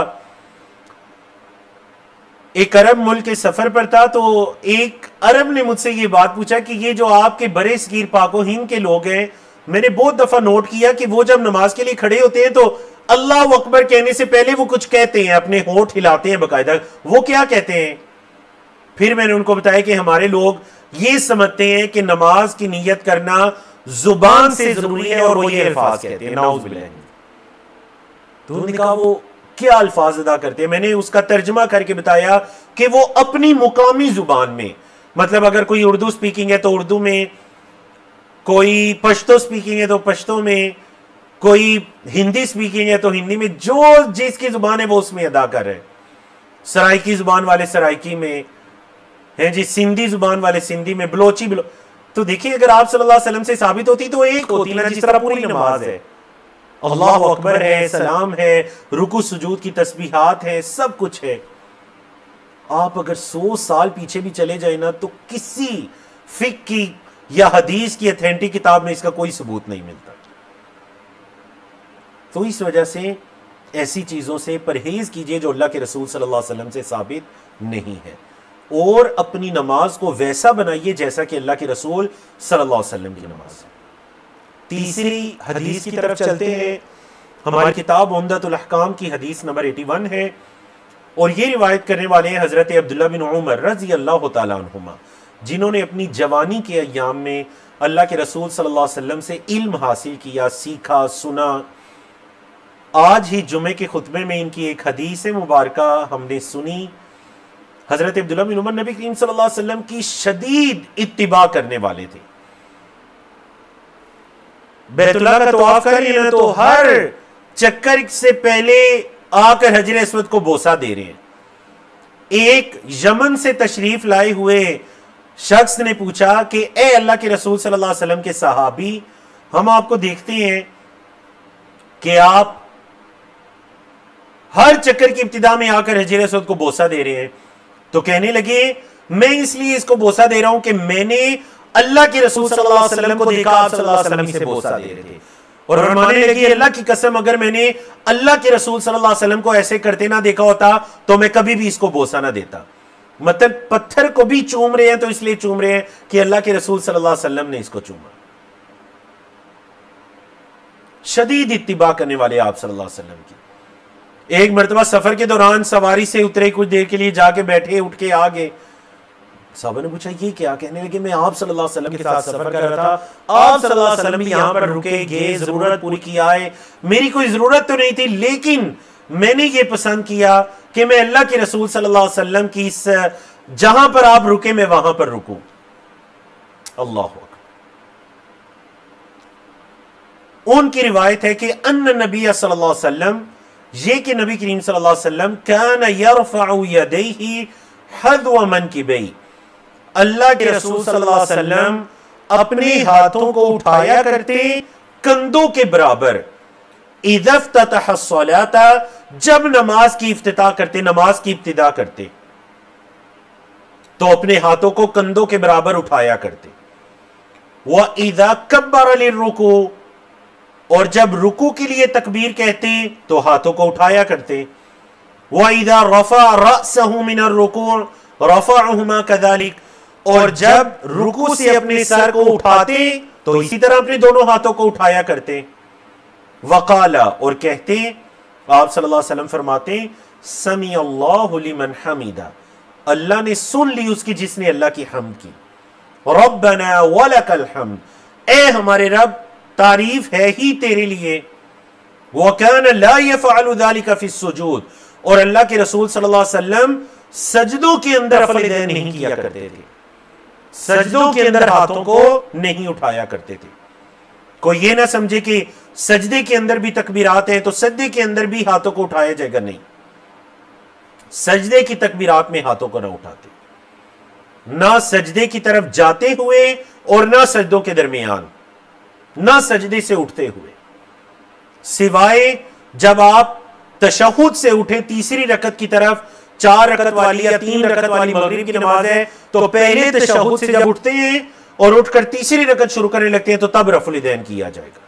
एक अरब मुल्क के सफर पर था, तो एक अरब ने मुझसे ये बात पूछा कि ये जो आपके बड़े सगीर पाको हिंद के लोग हैं, मैंने बहुत दफा नोट किया कि वो जब नमाज के लिए खड़े होते हैं तो अल्लाह अकबर कहने से पहले वो कुछ कहते हैं, अपने होंठ हिलाते हैं बकायदा। वो क्या कहते हैं? फिर मैंने उनको बताया कि हमारे लोग ये समझते हैं कि नमाज की नीयत करना जुबान से जरूरी है और वो ये अल्फाज कहते हैं, नाउज़ बिल्लाह। तो उन्होंने कहा वो क्या अल्फाज अदा करते हैं? मैंने उसका तर्जमा करके बताया कि वो अपनी मुकामी जुबान में, मतलब अगर कोई उर्दू स्पीकिंग है तो उर्दू में, कोई पश्तो स्पीकिंग है तो पश्तो में, कोई हिंदी स्पीकिंग है तो हिंदी में, जो जिसकी जुबान है वो उसमें अदा कर रहे हैं। सराइकी जुबान वाले सराइकी में है जी, सिंधी जुबान वाले सिंधी में, बलोची तो देखिए अगर आप सल्लल्लाहु अलैहि वसल्लम से साबित होती तो एक होती ना, जिस तरह पूरी नमाज है, अल्लाह अकबर है, सलाम है, रुकू सुजूद की तस्बीहात है, सब कुछ है। आप अगर 100 साल पीछे भी चले जाए ना तो किसी फिक की या हदीस की अथेंटिक किताब में इसका कोई सबूत नहीं मिलता। तो इस वजह से ऐसी चीजों से परहेज कीजिए जो अल्लाह के रसूल सल्लल्लाहु अलैहि वसल्लम से साबित नहीं है, और अपनी नमाज को वैसा बनाइए जैसा कि अल्लाह के रसूल सल्लल्लाहु अलैहि वसल्लम की नमाज। तीसरी हदीस की तरफ चलते हैं। हमारी किताब उम्दतुल अहकाम की हदीस नंबर 81 है, और ये रिवायत करने वाले हैं हजरत अब्दुल्लाह बिन उमर रजी अल्लाह तआला अन्हुमा, जिन्होंने अपनी जवानी के अय्याम में अल्लाह के रसूल सल्लल्लाहु अलैहि वसल्लम से इल्म हासिल किया, सीखा, सुना। आज ही जुमे के खुतबे में इनकी एक हदीस मुबारका हमने सुनी। हजरत अब्दुल्लाह बिन उमर नबी करीम सल्लल्लाहु अलैहि वसल्लम की शदीद इत्तिबा करने वाले थे। बैतुल्लाह का तवाफ कर लिया तो हर चक्कर से पहले आकर हजर अस्वद को बोसा दे रहे हैं। एक यमन से तशरीफ लाए हुए शख्स ने पूछा कि ए अल्लाह के रसूल सल्लल्लाहु अलैहि वसल्लम के सहाबी, हम आपको देखते हैं कि आप हर चक्कर की इब्तिदा में आकर हजर अस्वद को बोसा दे रहे हैं। तो कहने लगे, मैं इसलिए इसको बोसा दे रहा हूं कि मैंने अल्लाह के रसूल सल्लल्लाहु अलैहि वसल्लम को देखा, आप सल्लल्लाहु अलैहि वसल्लम से बोसा दे रहे थे। और फरमाने लगी, अल्लाह की कसम, अगर मैंने अल्लाह के रसूल सल्लल्लाहु अलैहि वसल्लम को ऐसे करते ना देखा होता तो मैं कभी भी इसको बोसा ना देता। मतलब पत्थर को भी चूम रहे हैं तो इसलिए चूम रहे हैं कि अल्लाह के रसूल सल्लल्लाहु अलैहि वसल्लम ने इसको चूमा। शदीद इत्तिबा करने वाले आप सल्लल्लाहु अलैहि वसल्लम की। एक मरतबा सफर के दौरान सवारी से उतरे, कुछ देर के लिए जाके बैठे, उठ के आ गए। साहब ने पूछा ये क्या? कहने लगे, मैं आप सल्लल्लाहु अलैहि वसल्लम के साथ सफर कर रहा था, आप सल्लल्लाहु अलैहि वसल्लम भी यहां पर रुके, गए, जरूरत पूरी की आए। मेरी कोई जरूरत तो नहीं थी, लेकिन मैंने ये पसंद किया कि मैं अल्लाह के रसूल सल्लल्लाहु अलैहि वसल्लम की इस जहां पर आप रुके मैं वहां पर रुकूं। अल्लाह हू अकबर। उनकी रिवायत है कि अन्ना नबी सल्लल्लाहु अलैहि वसल्लम, ये कि नबी करीम सल्लल्लाहु अलैहि वसल्लम कान यरफअु यदैहि हज़्व मनकिबैहि, अल्लाह के रसूल सल्लल्लाहु अलैहि वसल्लम अपने हाथों को उठाया करते कंधों के बराबर। इज़ा इफ्ततह अस्सलाता, जब नमाज की इफ्तिताह करते, नमाज की इब्तिदा करते तो अपने हाथों को कंधों के बराबर उठाया करते। व इज़ा कब्बरा लिर्रुकू, और जब रुकू के लिए तकबीर कहते तो हाथों को उठाया करते। व इज़ा रफ़ा रअसहु मिनर रुकू रफ़अहुमा कज़ालिक, और जब रुकू से अपने सर को उठाते तो इसी तरह अपने दोनों हाथों को उठाया करते। वक़ाला, और कहते, आप सल्लल्लाहु अलैहि वसल्लम फरमाते, समी अल्लाहु लिमन हमीदा, अल्लाह ने सुन ली उसकी जिसने अल्लाह की हम्द की। रब्बना वलकल हम्द, ए हमारे रब, तारीफ है ही तेरे लिए। व कान ला यफ़अलु ज़ालिका फ़ी सुजूद, और अल्लाह के रसूल सल्लल्लाहु अलैहि वसल्लम सजदों के अंदर रफ़अल यदैन नहीं किया करते थे, सजदों के अंदर हाथों को नहीं उठाया करते थे। कोई ये ना समझे कि सजदे के अंदर भी तकबीरात हैं तो सजदे के अंदर भी हाथों को उठाया जाएगा, नहीं। सजदे की तकबीरात में हाथों को ना उठाते, ना सजदे की तरफ जाते हुए और ना सजदों के दरमियान, ना सजदे से उठते हुए, सिवाय जब आप तशहुद से उठे तीसरी रकत की तरफ, 4 रकत वाली या 3 रकत वाली मगरिब की नमाज है, तो पहले तशहुद से जब उठते हैं और उठकर तीसरी रकत शुरू करने लगते हैं तो तब रफ़उल यदैन किया जाएगा।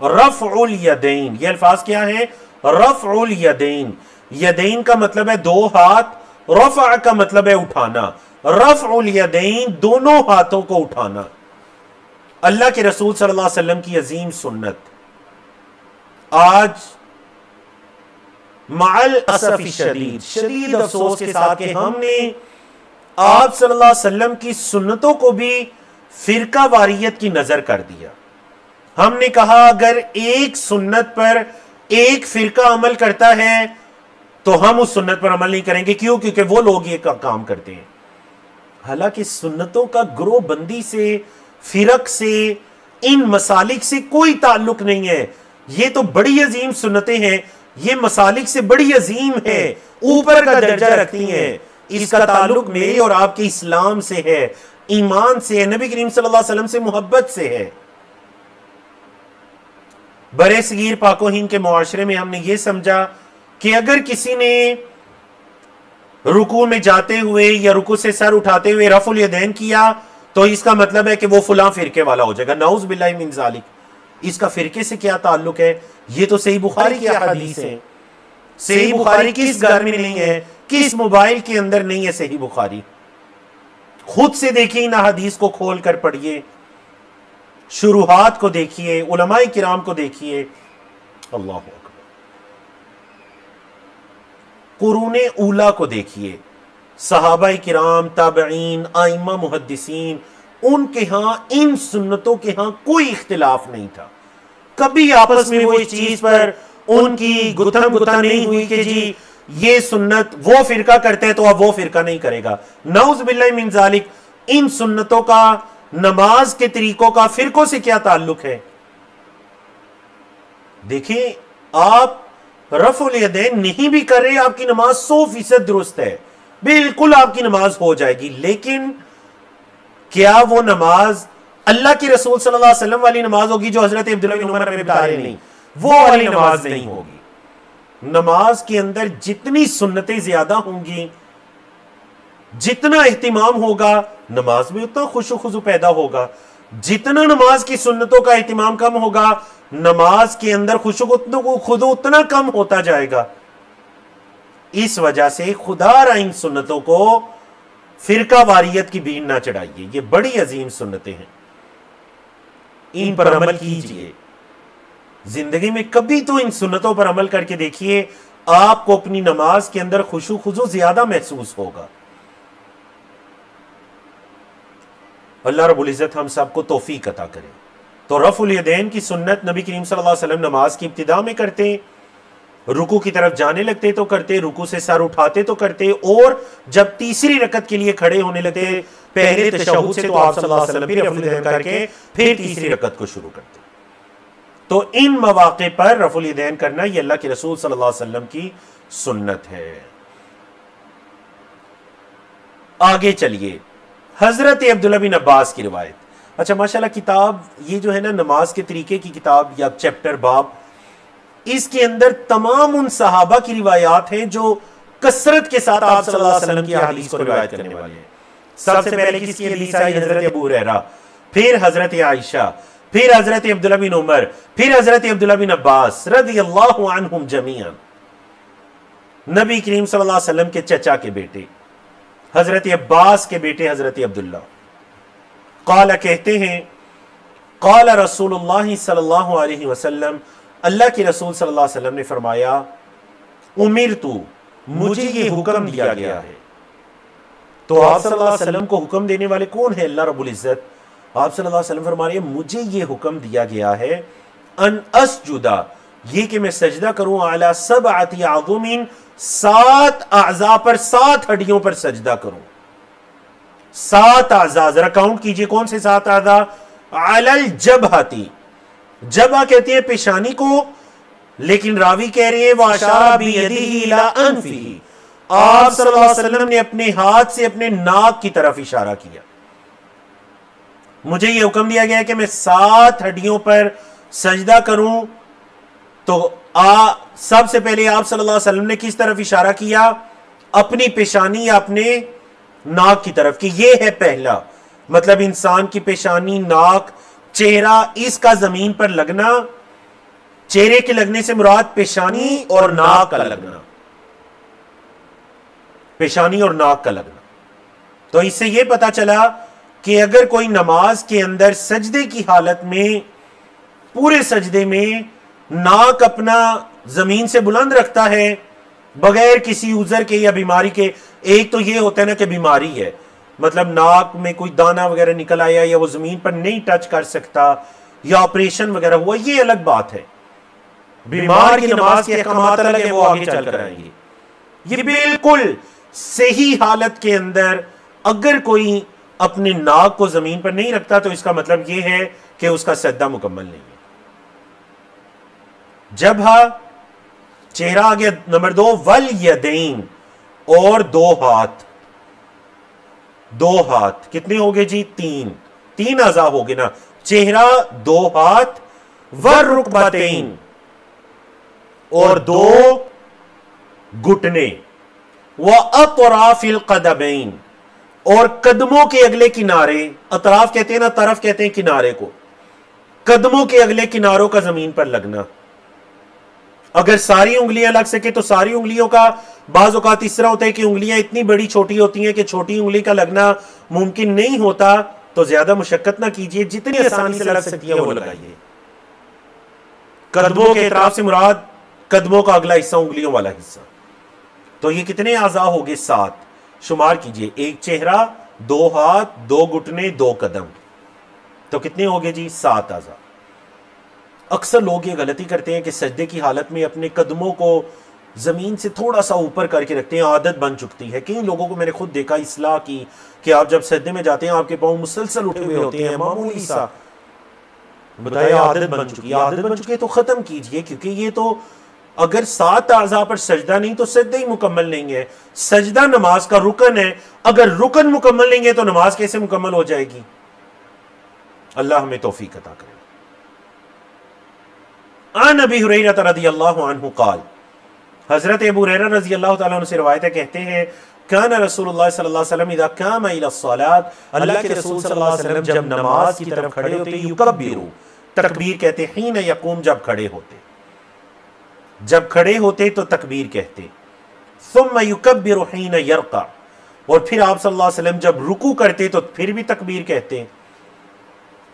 रफ़उल यदैन, ये अल्फाज क्या है? रफ़उल यदैन, यदैन का मतलब है दो हाथ, रफ़अ का मतलब है उठाना। रफ़उल यदैन, दोनों हाथों को उठाना, अल्लाह के रसूल सल्लल्लाहु अलैहि वसल्लम की अजीम सुन्नत। आज माअल असफ़ी शदीद, शदीद अफसोस के साथ कि हमने आप सल्लल्लाहु अलैहि वसल्लम की सुन्नतों को भी फिरका वारियत की नजर कर दिया। हमने कहा अगर एक सुन्नत पर एक फिरका अमल करता है तो हम उस सुन्नत पर अमल नहीं करेंगे। क्यों? क्योंकि वो लोग ये काम करते हैं। हालांकि सुन्नतों का ग्रोह बंदी से, फिरक से, इन मसालिक से कोई ताल्लुक नहीं है। ये तो बड़ी अजीम सुन्नतें हैं, ये मसालिक से बड़ी अजीम है, ऊपर का दर्जा रखती हैं। इसका ताल्लुक मेरे और आपके इस्लाम से है, ईमान से है, नबी करीम सल्लल्लाहु अलैहि वसल्लम से मोहब्बत से है। बरे सगीर पाको हिंद के मुआशरे में हमने ये समझा कि अगर किसी ने रुकू में जाते हुए या रुकू से सर उठाते हुए रफ़उल यदैन किया तो इसका मतलब है कि वो फुला फिरके वाला हो जाएगा। नाउज़ बिल्लाहि मिन ज़ालिक। इसका फिरके से क्या ताल्लुक है? ये तो सही बुखारी की हदीस है। सही बुखारी किस घर में नहीं है? किस मोबाइल के अंदर नहीं है सही बुखारी? खुद से देखिए ना, हदीस को खोल कर पढ़िए, शुरुआत को देखिए, उलमाए किराम को देखिए। अल्लाह अकबर। कुरूने ऊला को देखिए, सहाबाए किराम, ताबईन, आइम्मा मुहद्दिसीन, उनके यहां इन सुन्नतों के यहां कोई इख्तिलाफ नहीं था। कभी आपस में वो इस चीज पर उनकी गुथम गुथा नहीं हुई कि जी ये सुन्नत वो फिरका करते हैं तो अब वो फिरका नहीं करेगा। नऊज़ बिल्लाहि मिन ज़ालिक, इन सुन्नतों का नमाज के तरीकों का फिरकों से क्या ताल्लुक है? देखिए, आप रफ़ुल यदैन नहीं भी कर रहे, आपकी नमाज 100% दुरुस्त है, बिल्कुल आपकी नमाज हो जाएगी। लेकिन क्या वो नमाज अल्लाह के रसूल सल्लल्लाहु अलैहि वसल्लम वाली नमाज होगी जो हजरत अब्दुल्ला बिन उमर ने बता रहे? नहीं, वो वाली नमाज नहीं होगी। नमाज के अंदर जितनी सुन्नतें ज्यादा होंगी, जितना एहतिमाम होगा, नमाज में उतना खुशू खुजू पैदा होगा। जितना नमाज की सुन्नतों का एहतिमाम कम होगा, नमाज के अंदर खुशू खुद उतना कम होता जाएगा। इस वजह से खुदा इन सुन्नतों को फिरका वारियत की बीन ना चढ़ाइए। ये बड़ी अजीम सुन्नतें हैं, इन पर अमल कीजिए। जिंदगी में कभी तो इन सुन्नतों पर अमल करके देखिए, आपको अपनी नमाज के अंदर खुशू खुजू ज्यादा महसूस होगा। अल्लाह रब्बुल इज्जत हम सबको तौफीक अता करे। तो रफ़ुल यदैन की सुन्नत नबी करीम सल्लल्लाहु अलैहि वसल्लम नमाज की इब्तिदा में करते, रुकू की तरफ जाने लगते तो करते, रुकू से सर उठाते तो करते, और जब तीसरी रकत के लिए खड़े होने लगते, पहले तशहुद से तो आप सल्लल्लाहु अलैहि वसल्लम भी रफ़ुल यदैन करके फिर तीसरी रकत को शुरू करते। तो इन मौके पर रफ़ुल यदैन करना ये अल्लाह के रसूल सल्लल्लाहु अलैहि वसल्लम की सुन्नत है। आगे चलिए, हजरत अब्दुल्ला बिन अब्बास की रिवायत। अच्छा माशाल्लाह, किताब ये जो है ना नमाज के तरीके की किताब या चैप्टर बाब, इसके अंदर तमाम उन सहाबा की रिवायात हैं जो कसरत के साथ आप सल्लल्लाहु अलैहि वसल्लम की हदीस को रिवायत करने वाले हैं। सबसे पहले किसकी हदीस आई? हजरत अबू हुरैरा, फिर हजरत आयशा, फिर हजरत अब्दुल्ला बिन उमर, फिर हजरत अब्दुल्ला बिन अब्बास रज़ियल्लाहु अन्हुम जमीअन, नबी करीम सल्लल्लाहु अलैहि वसल्लम के चचा के बेटे, हजरत अब्बास के बेटे हजरत अब्दुल्ला। क़ाला कहते हैं, क़ाला रसूलुल्लाह सल्लल्लाहु अलैहि वसल्लम, अल्लाह के रसूल सल्लल्लाहु अलैहि वसल्लम ने फरमाया, उमिरतु, मुझे ये हुक्म दिया गया है। तो आप सल्लल्लाहु अलैहि वसल्लम को हुक्म देने वाले कौन है? अल्लाह रब्बुल इज्जत। आप सल्लल्लाहु अलैहि वसल्लम फरमा रहे हैं, मुझे ये हुक्म दिया गया है, अन अस्जुदा, ये कि मैं सजदा करूं, अला सबअति आज़ुमिन, 7 आज़ा पर, 7 हड्डियों पर सजदा करूं। 7 आज़ा, जरा काउंट कीजिए, कौन से 7 आज़ा? अलल जबहती, जबा कहते हैं पेशानी को, लेकिन रावी कह रहे हैं वाशारा बियदिही इला अनफिही, आप सल्लल्लाहु अलैहि वसल्लम ने अपने हाथ से अपने नाक की तरफ इशारा किया। मुझे यह हुक्म दिया गया कि मैं 7 हड्डियों पर सजदा करूं। तो सबसे पहले आप सल्लल्लाहु अलैहि वसल्लम ने किस तरफ इशारा किया? अपनी पेशानी या अपने नाक की तरफ, कि यह है पहला, मतलब इंसान की पेशानी, नाक, चेहरा, इसका जमीन पर लगना। चेहरे के लगने से मुराद पेशानी और नाक का लगना, पेशानी और नाक का लगना। तो इससे यह पता चला कि अगर कोई नमाज के अंदर सजदे की हालत में, पूरे सजदे में नाक अपना जमीन से बुलंद रखता है बगैर किसी उजर के या बीमारी के, एक तो यह होता है ना कि बीमारी है, मतलब नाक में कोई दाना वगैरह निकल आया या वो जमीन पर नहीं टच कर सकता या ऑपरेशन वगैरह हुआ, ये अलग बात है। बीमार की नमाज के अहकामात अलग है, वो आगे चलकर आएंगे। ये बिल्कुल सही हालत के अंदर अगर कोई अपने नाक को जमीन पर नहीं रखता तो इसका मतलब यह है कि उसका सजदा मुकम्मल नहीं है। जबहा, चेहरा आ गया। नंबर 2, वल यदैन, और 2 हाथ। 2 हाथ कितने हो गए जी? 3 अज़ा हो गए ना। चेहरा, 2 हाथ, वर रुकबतैन, और 2 घुटने, व अतराफिल कदमैन, और कदमों के अगले किनारे। अतराफ कहते हैं ना, तरफ कहते हैं किनारे को। कदमों के अगले किनारों का जमीन पर लगना। अगर सारी उंगलियां लग सके तो सारी उंगलियों का। बाज़ औक़ात इस तरह होता है कि उंगलियां इतनी बड़ी छोटी होती हैं कि छोटी उंगली का लगना मुमकिन नहीं होता, तो ज्यादा मुशक्कत ना कीजिए, जितनी आसानी से लग सकती है वो लगाइए। कदमों के तरफ से मुराद कदमों का अगला हिस्सा, उंगलियों वाला हिस्सा। तो ये कितने आज़ा हो गए? 7। शुमार कीजिए, 1 चेहरा, 2 हाथ, 2 घुटने, 2 कदम, तो कितने हो गए जी? 7 आज़ा। अक्सर लोग ये गलती करते हैं कि सजदे की हालत में अपने कदमों को ज़मीन से थोड़ा सा ऊपर करके रखते हैं, आदत बन चुकती है। कई लोगों को मैंने खुद देखा इस्लाह की कि आप जब सजदे में जाते हैं आपके पाँव मुसलसल उठे हुए होते हैं, मामूली सा, बताया आदत बन चुकी है। आदत बन चुकी है तो ख़त्म कीजिए, क्योंकि ये तो अगर 7 आज़ा पर सजदा नहीं तो सजदा ही मुकम्मल नहीं है। सजदा नमाज का रुकन है, अगर रुकन मुकम्मल नहीं है तो नमाज कैसे मुकम्मल हो जाएगी? अल्लाह हमें तौफीक अता करे। आन अबी हुरैरा रज़ियल्लाहु अन्हु क़ाल, हज़रत अबू हुरैरा रज़ियल्लाहु तआला अन्हु से रिवायत है, कहते हैं कान रसूलुल्लाह सल्लल्लाहु अलैहि वसल्लम इज़ा क़ाम इला सलात, अल्लाह के रसूल सल्लल्लाहु अलैहि वसल्लम जब नमाज की तरफ खड़े होते, युकब्बिरु, तकबीर कहते, हीन यक़ूम, जब खड़े होते, जब खड़े होते तो तकबीर कहते, सुम्मा युकब्बिरु हीन यरक़ा, और फिर आप सल्लल्लाहु अलैहि वसल्लम जब रुकू करते तो फिर भी तकबीर कहते।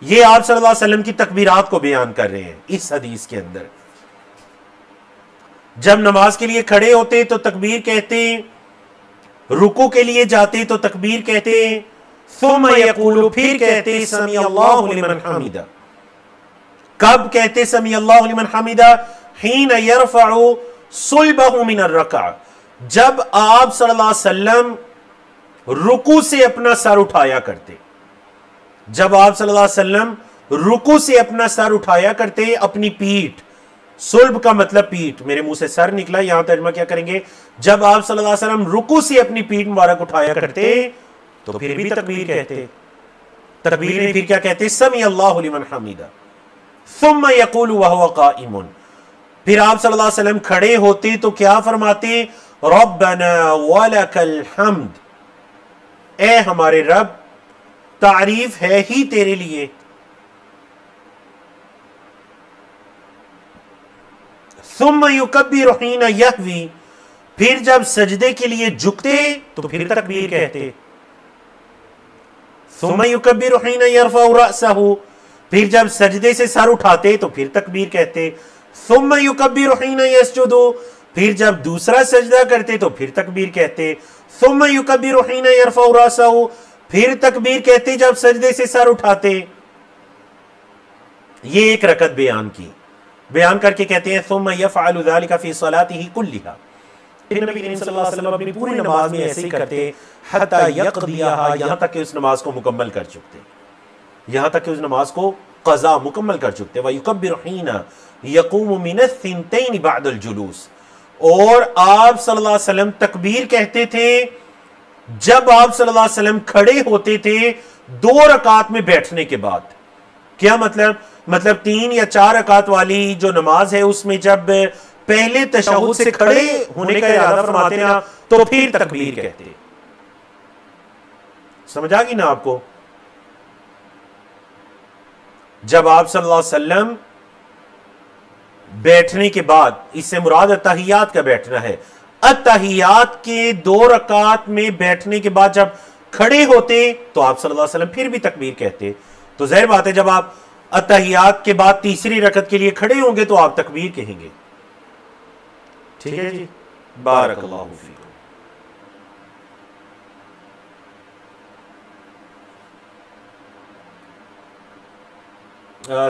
ये आप सल्लल्लाहु अलैहि वसल्लम की तकबीरात को बयान कर रहे हैं इस हदीस के अंदर। जब नमाज के लिए खड़े होते तो तकबीर कहते, रुकू के लिए जाते तो तकबीर कहते, सुम्मा यक़ूलु, फिर कहते समी अल्लाहु लिमन हमिदा। कब कहते समी अल्लाहु लिमन हमिदा? हीन यरफ़अु सुल्बहु मिन अर्रका, जब आप सल्लल्लाहु अलैहि वसल्लम रुकू से अपना सर उठाया करते, जब आप सल्लल्लाहु अलैहि वसल्लम रुकू से अपना सर उठाया करते, अपनी पीठ, सुल्ब का मतलब पीठ, मेरे मुंह से सर निकला, यहां तर्जुमा क्या करेंगे? जब आप सल्लल्लाहु अलैहि वसल्लम रुकू से अपनी पीठ मुबारक उठाया करते तो फिर भी तकबीर कहते। तकबीर में फिर क्या कहते? समी अल्लाहु लिमन हमिदा, सुम्मा यक़ूलु वहुवा क़ाइमुन, फिर आप सल्लल्लाहु अलैहि वसल्लम खड़े होते तो क्या फरमाते? रब्बना वलकल हम्द, ए हमारे रब, तारीफ है ही तेरे लिए। सुम्मा युकब्बिरु हीना यहवी, फिर जब सजदे के लिए झुकते तो फिर तकबीर कहते। सुम्मा युकब्बिरु हीना यरफ़अु रअसहु, फिर जब सजदे से सर उठाते तो फिर तकबीर कहते। सुम्मा युकब्बिरु हीना यस्जुदु, फिर जब दूसरा सजदा करते तो फिर तकबीर कहते। सुम्मा युकब्बिरु हीना यरफ़अु रअसहु, फिर तकबीर कहते जब सजदे से सर उठाते। ये एक रकत बयान करके कहते हैं सुम्मा यफ़अलु ज़ालिका फ़ी सलातिही कुल्लिहा, फिर नबी करीम सल्लल्लाहु अलैहि वसल्लम अपनी पूरी नमाज में ऐसे ही करते, हत्ता यक़दियाहा, यहां तक कि उस नमाज को मुकम्मल कर चुकते, यहां तक कि उस नमाज को क़ज़ा मुकम्मल कर चुकते। व युकब्बिरु हीना यक़ूमु मिन सिंतैन बअदल जुलूस, और आप सल्लल्लाहु अलैहि वसल्लम तकबीर कहते थे जब आप सल्लल्लाहु अलैहि वसल्लम खड़े होते थे 2 रकात में बैठने के बाद। क्या मतलब? 3 या 4 रकात वाली जो नमाज है उसमें जब पहले तशहुद से खड़े होने का इरादा फरमाते ना तो फिर तकबीर कहते। समझ आ गई ना आपको? जब आप सल्लल्लाहु अलैहि वसल्लम बैठने के बाद, इससे मुराद अत्तहियात का बैठना है, अत्तहियात के 2 रकात में बैठने के बाद जब खड़े होते तो आप सल्लल्लाहु अलैहि वसल्लम फिर भी तकबीर कहते। तो जाहिर बात है जब आप अत्तहियात के बाद तीसरी रकत के लिए खड़े होंगे तो आप तकबीर कहेंगे। ठीक है जी, बारकल्लाहु फीकुम।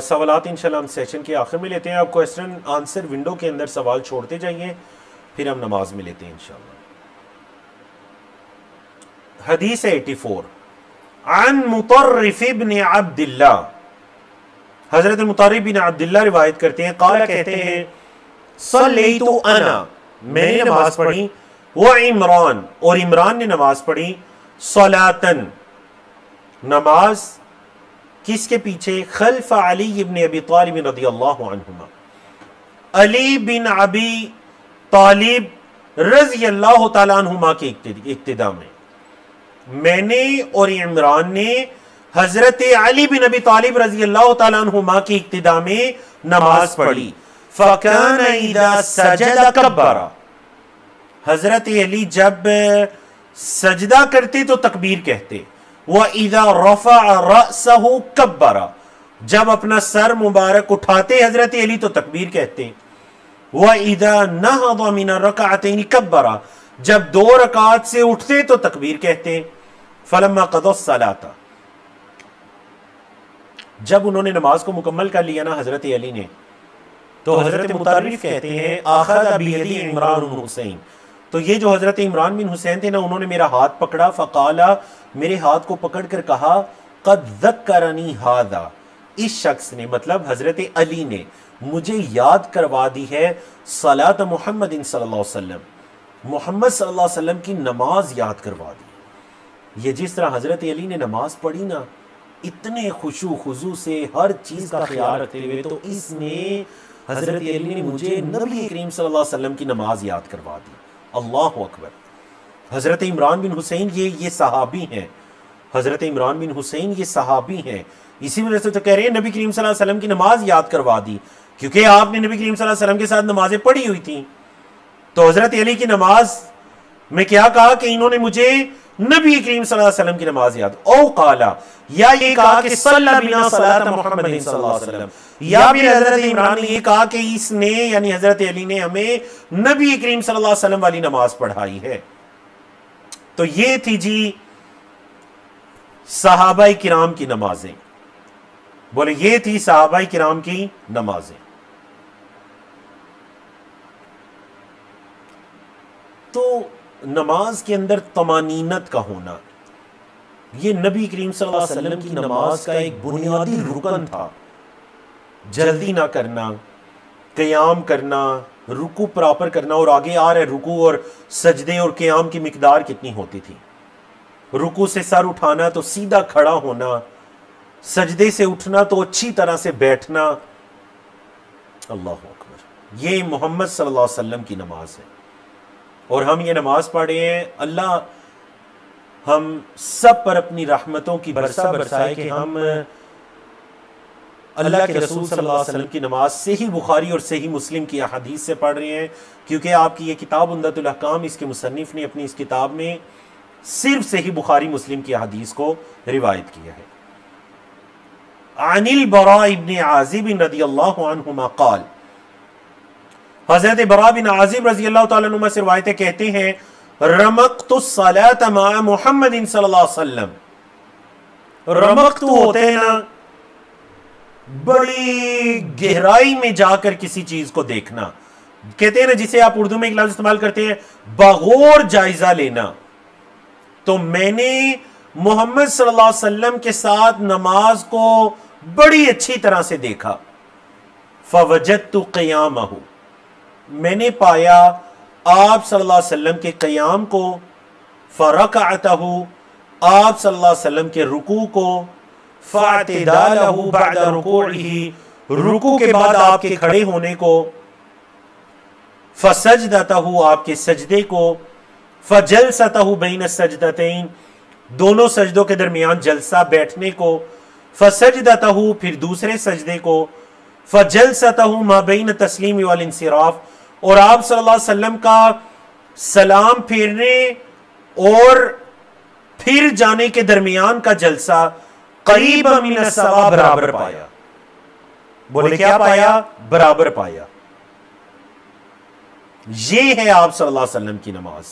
सवालात इंशाल्लाह हम सेशन के आखिर में लेते हैं। आप क्वेश्चन आंसर विंडो के अंदर सवाल छोड़ते जाइए, फिर हम नमाज में लेते हैं इंशाल्लाह। हदीस 84 अन मुतर्रिफ इब्न अब्दुल्लाह, हजरत मुतर्रिफ बिन अब्दुल्लाह रिवायत करते हैं, काला कहते हैं सल्लैतु अना, मैंने नमाज पढ़ी, व इमरान, और इमरान ने नमाज पढ़ी, सलातन, नमाज किसके पीछे? खल्फ अली इब्न अबी तालिब रज़ियल्लाहु अन्हुमा, अली बिन अबी तालिब रज़ियल्लाहु तआला अन्हुमा के इक्तिदा में मैंने और इमरान ने हजरत अली बिन अबी तालिब रज़ियल्लाहु तआला अन्हुमा की इक्तिदा में नमाज पढ़ी। फ़कान इज़ा सजदा कब्बरा, हजरत अली जब सजदा करते तो तकबीर कहते। व इज़ा रफ़अ रअसहु कब्बरा, जब अपना सर मुबारक उठाते हजरत अली तो तकबीर कहते। व इज़ा नहज़ मिन रकअतैन कब्बरा, जब 2 रकात से उठते तो तकबीर कहते। फलम्मा क़ज़ा सलाता, जब उन्होंने नमाज को मुकम्मल कर लिया ना हजरत अली ने, तो हजरत मुतर्रिफ कहते हैं आखज़ बियदी इमरान बिन हुसैन, तो ये जो हजरत इमरान बिन हुसैन थे ना, उन्होंने मेरा हाथ पकड़ा, फ़क़ाला, मेरे हाथ को पकड़ कर कहा, क़द ज़क्करनी हाज़ा, इस शख्स ने, मतलब हजरत अली ने मुझे याद करवा दी है सलात मुहम्मद सल्लल्लाहु अलैहि वसल्लम, मोहम्मद सल्लल्लाहु अलैहि वसल्लम की नमाज याद करवा दी। ये जिस तरह हजरत अली ने नमाज पढ़ी ना, इतने खुशू खुजू से, हर चीज का ख्याल रखते हुए, तो इसने हजरत अली ने मुझे नबी करीम सल्लल्लाहु अलैहि वसल्लम की नमाज याद करवा दी। अल्लाह अकबर। हजरत इमरान बिन हुसैन ये सहाबी हैं, हजरत इमरान बिन हुसैन ये सहाबी हैं, इसी वजह से तो कह रहे हैं नबी करीम सल्लल्लाहु अलैहि वसल्लम की नमाज याद करवा दी, क्योंकि आपने नबी करीम सल्लल्लाहु अलैहि वसल्लम के साथ नमाजें पढ़ी हुई थी। तो हजरत अली की नमाज में क्या कहा कि इन्होंने मुझे नबी करीम सल्लल्लाहु अलैहि वसल्लम की नमाज याद, ओ काला, या ये कहा कि सल्ला बिना सलात मुहम्मद सल्लल्लाहु अलैहि वसल्लम, या फिर हजरत इमरान ने ये कहा कि इसने, यानी हजरत अली ने हमें नबी करीम सल्लल्लाहु अलैहि वसल्लम वाली नमाज पढ़ाई है। तो ये थी जी सहाबा किराम की नमाजें। बोले ये थी सहाबा किराम की नमाजें। तो नमाज के अंदर तमानीनत का होना, ये नबी करीम सल्लल्लाहु अलैहि वसल्लम की नमाज का एक बुनियादी रुकन था। जल्दी ना करना, क़याम करना, रुकू प्रॉपर करना, और आगे आ रहे रुकू और सजदे और क़याम की मिकदार कितनी होती थी। रुकू से सर उठाना तो सीधा खड़ा होना, सजदे से उठना तो अच्छी तरह से बैठना। अल्लाह अकबर। ये मोहम्मद सल्लल्लाहु अलैहि वसल्लम की नमाज है, और हम ये नमाज पढ़े हैं। अल्लाह हम सब पर अपनी रहमतों की बरसा बरसाए कि हम अल्लाह के रसूल सल्लल्लाहु अलैहि वसल्लम की नमाज सही बुखारी और सही मुस्लिम की अहादीस से पढ़ रहे हैं, क्योंकि आपकी ये किताब उम्दतुल अहकाम, इसके मुसन्निफ ने अपनी इस किताब में सिर्फ सही बुखारी मुस्लिम की अहादीस को रिवायत किया है। अनिल बरा इब्न आज़िब रज़ियल्लाहु अन्हुमा क़ाल, हज़रत बरा बिन आज़िब रज़ियल्लाहु तआला अन्हुमा से रिवायत है, कहते हैं रमक़तु सलात मा मुहम्मद सल्लल्लाहु अलैहि वसल्लम। रमक़तु होते हैं ना, बड़ी गहराई में जाकर किसी चीज को देखना, कहते हैं ना, जिसे आप उर्दू में एक लफ्ज़ इस्तेमाल करते हैं बगौर जायजा लेना। तो मैंने मोहम्मद सल्लल्लाहु अलैहि वसल्लम के साथ नमाज को बड़ी अच्छी तरह से देखा। फवजदतु क़ियामहु, मैंने पाया आप सल्लल्लाहु अलैहि वसल्लम के क़याम को, फ़रकअतहु, आप सल्लल्लाहु अलैहि वसल्लम के रुकू को, फ़अतिदालहु बअद रुकूइही, रुकू के बाद आपके खड़े होने को, फ़सजदतहु, आपके सजदे को, फ़जलसतहु बैन सजदतैन, दोनों सजदों के दरमियान जलसा बैठने को, फ़सजदतहु, फिर दूसरे सजदे को, फ़जलसतहु मा बैन तस्लीम वल इंसिराफ, और आप सल्लल्लाहु अलैहि वसल्लम का सलाम फेरने और फिर जाने के दरमियान का जलसा करीब मिन सवा, बराबर पाया। बोले क्या पाया? बराबर पाया। ये है आप सल्लल्लाहु अलैहि वसल्लम की नमाज।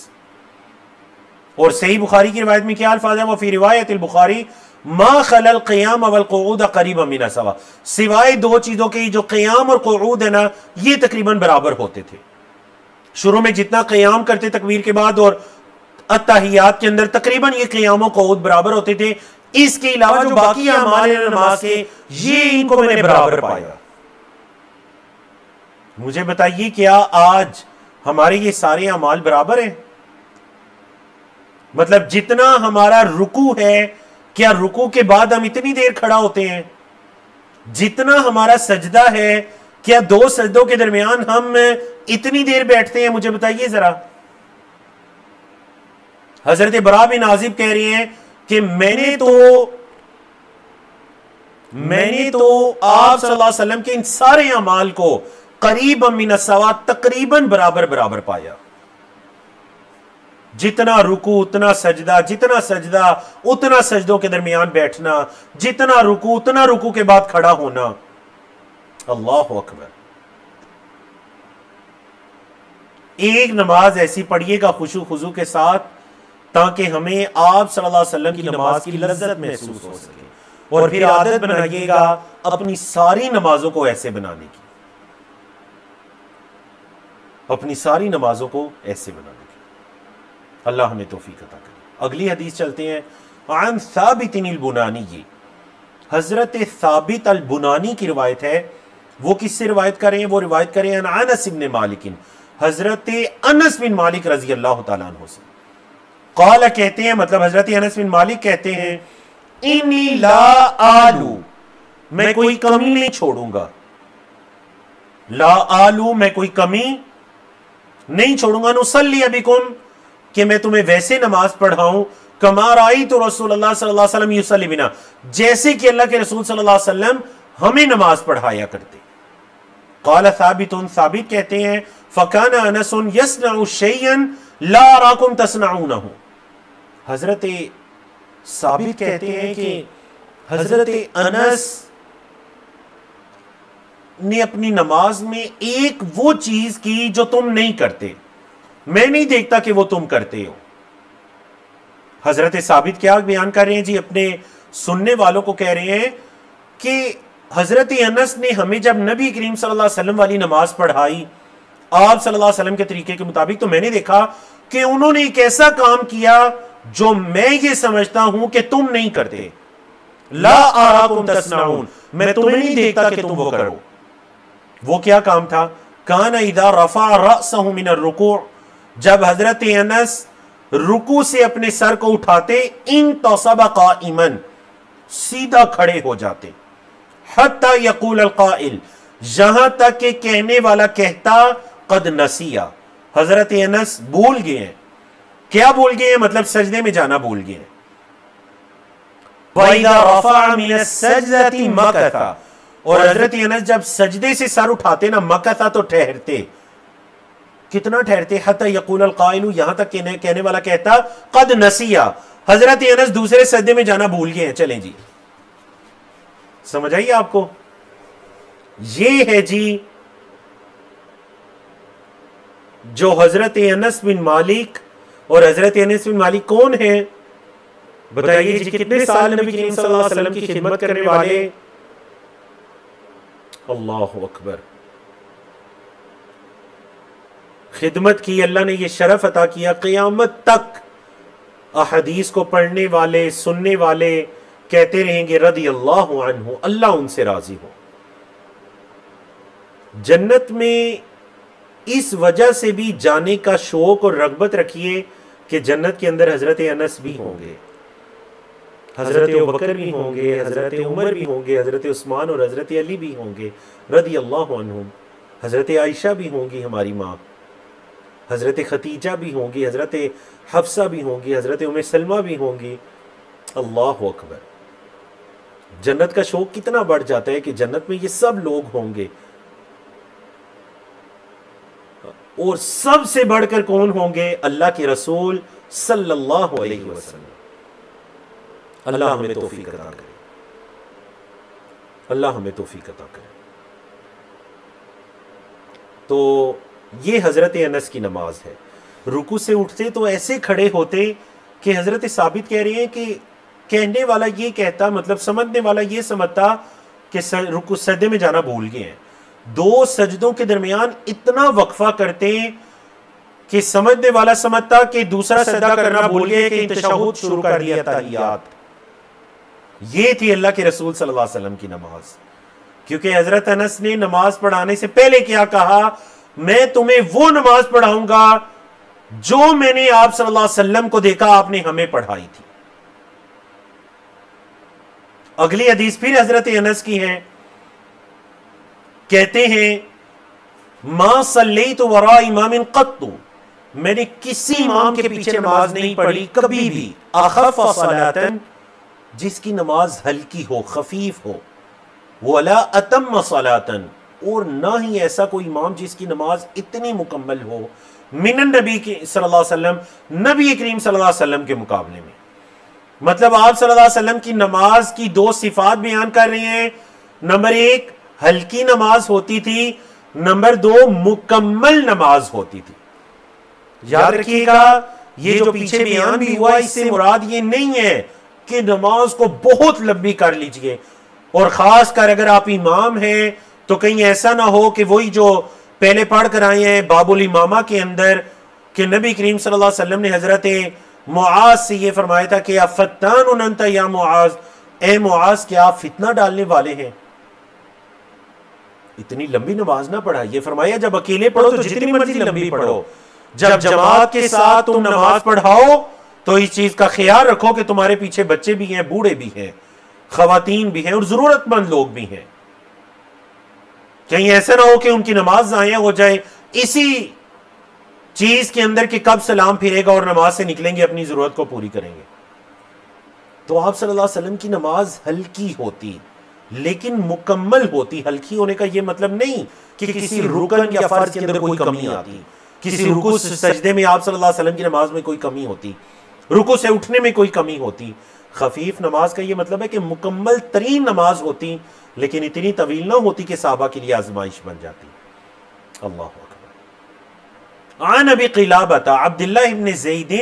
और सही बुखारी की रिवायत में क्या अल्फाज है? वो फी रिवायत बुखारी मा खलल क़ियाम वल क़ुऊद करीब मिन सवा, सिवाय दो चीजों के, जो क़ियाम और क़ुऊद है ना, ये तकरीबन बराबर होते थे। शुरू में जितना क़ियाम करते तकबीर के बाद और अत्तहियात के अंदर, तकरीबन ये क़ियाम और क़ुऊद बराबर होते थे। इसके अलावा जो बाकी अमाल है नमाज के, ये इनको मैंने बराबर पाया। मुझे बताइए, क्या आज हमारे ये सारे अमाल बराबर हैं? मतलब जितना हमारा रुकू है, क्या रुकू के बाद हम इतनी देर खड़ा होते हैं? जितना हमारा सजदा है, क्या दो सजदों के दरमियान हम इतनी देर बैठते हैं? मुझे बताइए जरा। हजरत बरा बिन आज़िब कह रहे हैं कि मैंने तो आप सल्लल्लाहु अलैहि वसल्लम के इन सारे अमाल को करीब मिन सवा, तकरीबन बराबर बराबर पाया। जितना रुकू उतना सजदा, जितना सजदा उतना सजदों के दरमियान बैठना, जितना रुकू उतना रुकू के बाद खड़ा होना। अल्लाह अकबर। एक नमाज ऐसी पढ़िएगा खुशू खुजू के साथ, ताकि हमें आप सल्लल्लाहु अलैहि वसल्लम की नमाज की लज्जत महसूस हो सके, और फिर आदत बनाइएगा अपनी सारी नमाजों को ऐसे बनाने की। अपनी सारी नमाजों को ऐसे बना देंगे। अल्लाह हमें तौफीक अता करे। अगली हदीस चलते हैं। आन साबित अल बुनानी, ये हजरत साबित अल बुनानी की रिवायत है। वो किससे रिवायत करें? वो रिवायत करें अनस इब्न मालिक, हजरत अनस बिन मालिक रजी अल्लाह तआला अन्हु से। क़ाल कहते हैं, मतलब हजरत अनस बिन मालिक कहते हैं, इन्नी ला आलू, मैं कोई कमी नहीं छोड़ूंगा। ला आलू, मैं कोई कमी नहीं छोड़ूंगा। नुसल्ली बिकुम, कि मैं तुम्हें वैसे नमाज पढ़ाऊं, कमा राई तो रसूलुल्लाह सल्लल्लाहु अलैहि वसल्लम युसल्ली बिना, जैसे कि अल्लाह के रसूल सल्लल्लाहु अलैहि वसल्लम हमें नमाज पढ़ाया करते। क़ाल साबितुन, साबित कहते हैं, फ़कान अनसुन यस्नउ शैयन ला अराकुम तस्नऊनहु। हजरत साबित कहते हैं कि हजरत अनस ने अपनी नमाज में एक वो चीज की जो तुम नहीं करते, मैं नहीं देखता कि वो तुम करते हो। हजरत साबित क्या बयान कर रहे हैं जी? अपने सुनने वालों को कह रहे हैं कि हजरत अनस ने हमें जब नबी करीम सल्लल्लाहु अलैहि वसल्लम वाली नमाज पढ़ाई आप सल्लल्लाहु अलैहि वसल्लम के तरीके के मुताबिक, तो मैंने देखा कि उन्होंने एक ऐसा काम किया जो मैं ये समझता हूं कि तुम नहीं करते। ला आराकुम तस्नाउन, मैं तुम्हें नहीं देखता कि तुम वो करो। वो क्या काम था? कान इदा रफा रअसहु मिन अर्रुकू, जब हजरत अनस रुकू से अपने सर को उठाते, इन तौसबा काइमन, सीधा खड़े हो जाते। हत्ता यकूल अल काइल, यहां तक कि कहने वाला कहता, कद नसिया, हजरत अनस भूल गए हैं। क्या भूल गए हैं? मतलब सजदे में जाना भूल गए हैं। वइदा रफा मिन सजदति मकथा, और हजरत अनस जब सजदे से सर उठाते ना, मकथा तो ठहरते। कितना ठहरते? हत्ता यकूल अल काइलु, यहां तक कहने वाला कहता, कद नसिया, हजरत अनस दूसरे सजदे में जाना भूल गए हैं। चलें जी, समझ आइए आपको? ये है जी जो हजरत अनस बिन मालिक, और हजरत अनस बिन मालिक कौन है बताइए जी? कितने साल नबी करीम सल्लल्लाहु अलैहि वसल्लम की खिदमत करने वाले। अल्लाहु अकबर। खिदमत की, अल्लाह ने यह शरफ अता किया, क़यामत तक अहदीस को पढ़ने वाले, सुनने वाले कहते रहेंगे रदी अल्लाहु अन्हु, अल्लाह उनसे राजी हो। जन्नत में इस वजह से भी जाने का शौक और रगबत रखिए कि जन्नत के अंदर हजरत अनस भी होंगे, हजरत अबू बकर भी होंगे, हजरत उमर भी होंगे, हजरत उस्मान और हजरत अली भी होंगे रदी अल्लाहु अन्हुम, हजरत आयशा भी होंगी हमारी माँ, हजरत खतीजा भी होंगी, हजरत हफ्सा भी होंगी, हजरत उम्मे सलमा भी होंगी। अल्लाह अकबर। जन्नत का शौक कितना बढ़ जाता है कि जन्नत में ये सब लोग होंगे, और सबसे बढ़कर कौन होंगे? अल्लाह के रसूल सल्लल्लाहु अलैहि वसल्लम। अल्लाह हमें तौफीक अता करे, अल्लाह हमें तौफीक अता करे। तो ये हजरत अनस की नमाज है। रुकू से उठते तो ऐसे खड़े होते कि हजरत साबित कह रहे हैं कि कहने वाला ये कहता, मतलब समझने वाला ये समझता कि रुकू सजदे में जाना भूल गए हैं। दो सजदों के दरमियान इतना वक्फा करते कि समझने वाला समझता कि दूसरा सजदा करना भूल गए कि तशहुद शुरू कर दिया, तहियात। ये थी अल्लाह के रसूल सल्लल्लाहु अलैहि वसल्लम की नमाज। क्योंकि हजरत अनस ने नमाज पढ़ाने से पहले क्या कहा? मैं तुम्हें वो नमाज पढ़ाऊंगा जो मैंने आप सल्लल्लाहु अलैहि वसल्लम को देखा आपने हमें पढ़ाई थी। अगली हदीस फिर हजरत अनस की है, कहते हैं मा सल्लैतु वरा इमामिन क़त्तु, मैंने किसी इमाम के पीछे नमाज नहीं पढ़ी कभी भी, अख़फ़ सलातन, जिसकी नमाज हल्की हो, खफीफ हो, वला अतम सलातन, और ना ही ऐसा कोई इमाम जिसकी नमाज इतनी मुकम्मल हो, मिनन नबी के सल्लल्लाहु अलैहि वसल्लम, नबी करीम सल्लल्लाहु अलैहि वसल्लम के मुकाबले में। मतलब आप सल्लल्लाहु अलैहि वसल्लम की नमाज की दो सिफात बयान कर रहे हैं। नंबर एक, हल्की नमाज होती थी, नंबर दो, मुकम्मल नमाज होती थी। याद रखिएगा, ये जो पीछे बयान भी हुआ इससे मुराद ये नहीं है कि नमाज को बहुत लंबी कर लीजिए, और खास कर अगर आप इमाम हैं तो कहीं ऐसा ना हो कि वही जो पहले पढ़ कर आए हैं बाबुल इमामा के अंदर कि नबी करीम सल्लल्लाहु अलैहि वसल्लम ने हजरत मुआज से यह फरमाया था कि अफत्तान अंता या मुआज, ए मुआज क्या आप फितना डालने वाले हैं? इतनी लंबी नमाज ना पढ़ा, ये फरमाया जब अकेले पढ़ो तो जितनी मर्जी लंबी पढ़ो, जब जमात के साथ तुम नमाज पढ़ाओ तो इस चीज का ख्याल रखो कि तुम्हारे पीछे बच्चे भी हैं, बूढ़े भी हैं, खवातीन भी हैं और जरूरतमंद लोग भी हैं। कहीं ऐसा ना हो कि उनकी नमाज ज़ाया हो जाए इसी चीज के अंदर कि कब सलाम फिरेगा और नमाज से निकलेंगे, अपनी जरूरत को पूरी करेंगे। तो आप सल्लल्लाहु अलैहि वसल्लम की नमाज हल्की होती लेकिन मुकम्मल होती। हल्की होने का यह मतलब नहीं कि किसी रुकन या फर्ज के अंदर कोई कमी आती, किसी रुकू सजदे में आप सल्लल्लाहु अलैहि वसल्लम की नमाज में कोई कमी होती, रुकू से उठने में कोई कमी होती। खफीफ नमाज का यह मतलब है कि मुकम्मल तरीन नमाज होती लेकिन इतनी तवील ना होती कि साहबा के लिए आजमाइश बन जाती। अल्लाह अकबर। आन अबी क़िलाबता अब्दुल्लाह इब्न ज़ैद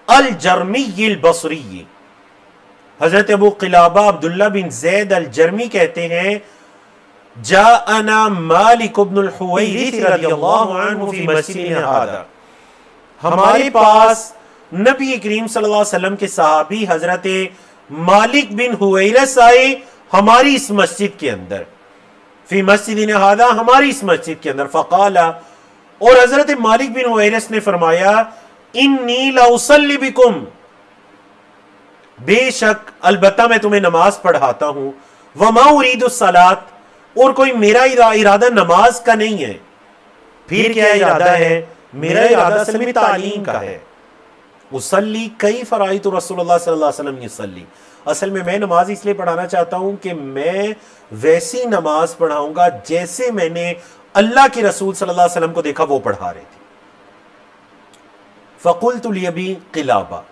अल जर्मी अल बसरी, हजरत अबू क़िलाबा अब्दुल्लाह बिन ज़ैद अल जर्मी कहते हैं जाअना मालिक इब्न अल हुवैरिथ रज़ियल्लाहु अन्हु फी मस्जिदिना हादा, हमारे पास नबी करीम सल्लल्लाहु अलैहि वसल्लम के सहाबी हजरत मालिक बिन हुवैरिथ आए हमारी इस मस्जिद के अंदर, फी मस्जिदिना हादा, हमारी इस मस्जिद के अंदर। फ़क़ाला, और हजरत मालिक बिन हुवैरिथ ने फरमाया इन्नी ला उसल्ली बिकुम, बेशक अलबत्ता मैं तुम्हें नमाज पढ़ाता हूं, वमा उरीदु सलात, और कोई मेरा इरादा नमाज का नहीं है। फिर क्या इरादा है? मेरा इरादा असल में तालीम का है। उसल्ली कई फराइत रसूलुल्लाह सल्लल्लाहु अलैहि वसल्लम युसल्ली, असल में मैं नमाज इसलिए पढ़ाना चाहता हूं कि मैं वैसी नमाज पढ़ाऊंगा जैसे मैंने अल्लाह के रसूल सल्लल्लाहु अलैहि वसल्लम को देखा वो पढ़ा रहे थे। फ़क़ुल्तु लिअबी क़िलाबा,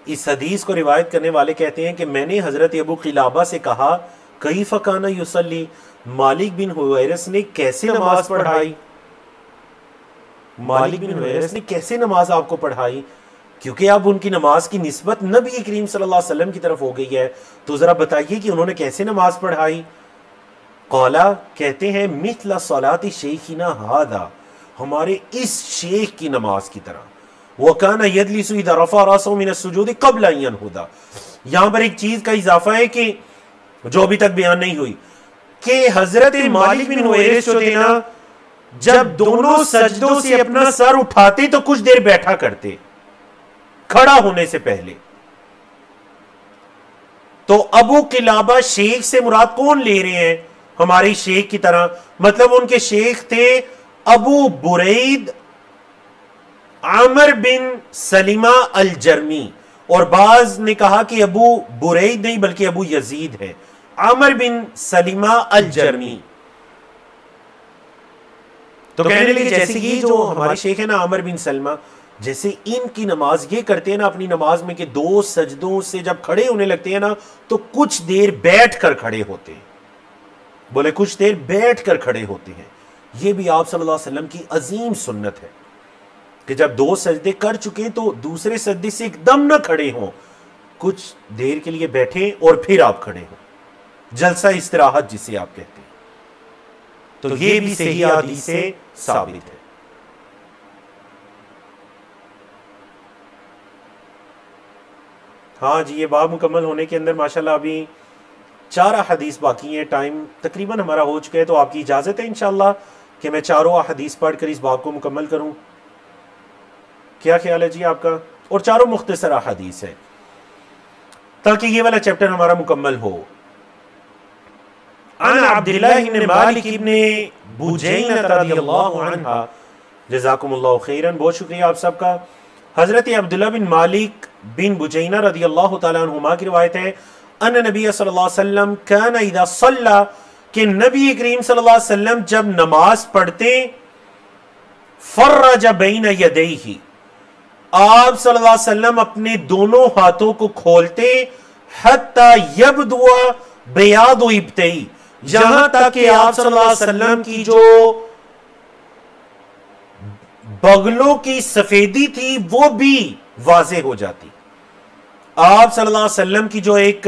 इस हदीस को रिवायत करने वाले कहते हैं कि मैंने हजरत अबू क़िलाबा से कहा कैफ़ काना युसल्ली, मालिक बिन हुवैरिथ ने कैसे नमाज पढ़ाई? मालिक बिन हुवैरिथ ने कैसे नमाज आपको पढ़ाई? क्योंकि अब उनकी नमाज की निस्बत नबी करीम सल्लल्लाहु अलैहि वसल्लम की तरफ हो गई है, तो जरा बताइए कि उन्होंने कैसे नमाज पढ़ाई? कौला, कहते हैं मिथला सलाती शेखिना हादा, हमारे इस शेख की नमाज की तरह। वो काना यजलिसु इज़ा रफ़ा रअसहु मिन अस्सुजूद क़ब्ल अन यनहुदा, यहां पर एक चीज का इजाफा है कि जो अभी तक बयान नहीं हुई कि हजरत मालिक बिन हुवैरिथ जो थे ना, जब दोनों सजदों से अपना सर उठाते तो कुछ देर बैठा करते खड़ा होने से पहले। तो अबू क़िलाबा शेख से मुराद कौन ले रहे हैं? हमारी शेख की तरह, मतलब उनके शेख थे अबू बुरैद आमिर बिन सलीमा अल जर्मी, और बाज ने कहा कि अबू बुरैद नहीं बल्कि अबू यजीद है, आमिर बिन सलीमा अल जर्मी। तो कहने लगे जैसे कि जो हमारे शेख है ना आमिर बिन सलमा, जैसे इनकी नमाज ये करते हैं ना अपनी नमाज में कि दो सजदों से जब खड़े होने लगते हैं ना तो कुछ देर बैठ कर खड़े होते हैं। बोले कुछ देर बैठ कर खड़े होते हैं। ये भी आप सल्लल्लाहु अलैहि वसल्लम की अजीम सुन्नत है कि जब दो सजदे कर चुके तो दूसरे सजदे से एकदम ना खड़े हों, कुछ देर के लिए बैठे और फिर आप खड़े हो, जलसा इस्तिराहत जिसे आप कहते हैं। तो ये भी सही हदीस से साबित है। हाँ जी, ये बाब मुकम्मल होने के अंदर माशाल्लाह अभी 4 हदीस बाकी हैं, टाइम तकरीबन हमारा हो चुका है, तो आपकी इजाज़त है इंशाल्लाह कि मैं 4 हदीस पढ़कर इस बाब को मुकम्मल करूं। क्या ख्याल है जी आपका? और 4 मुख्तसर हदीस है ताकि ये वाला चैप्टर हमारा मुकम्मल हो। अन अब्दुल्लाह इब्न मालिक इब्न बुजैना रज़ियल्लाहु अन्हा, जज़ाकुमुल्लाहु खैरन, बहुत शुक्रिया आप सबका। हजरत अब्दुल्लाह बिन मालिक बिन बुजैना रज़ियल्लाहु तआला अन्हुमा की रिवायत है अन नबी सल्लल्लाहु अलैहि वसल्लम काना इज़ा सल्ला, कि नबी करीम सल्लल्लाहु अलैहि वसल्लम जब नमाज पढ़ते फर्रज बैन यदैहि, आप सल्लल्लाहु अलैहि वसल्लम अपने दोनों हाथों को खोलते हत्ता यबदुआ बयादु इब्तई, यहां तक कि आप सल्लल्लाहु अलैहि वसल्लम की जो बगलों की सफेदी थी वो भी वाज़ेह हो जाती। आप सल्लल्लाहु अलैहि वसल्लम की जो एक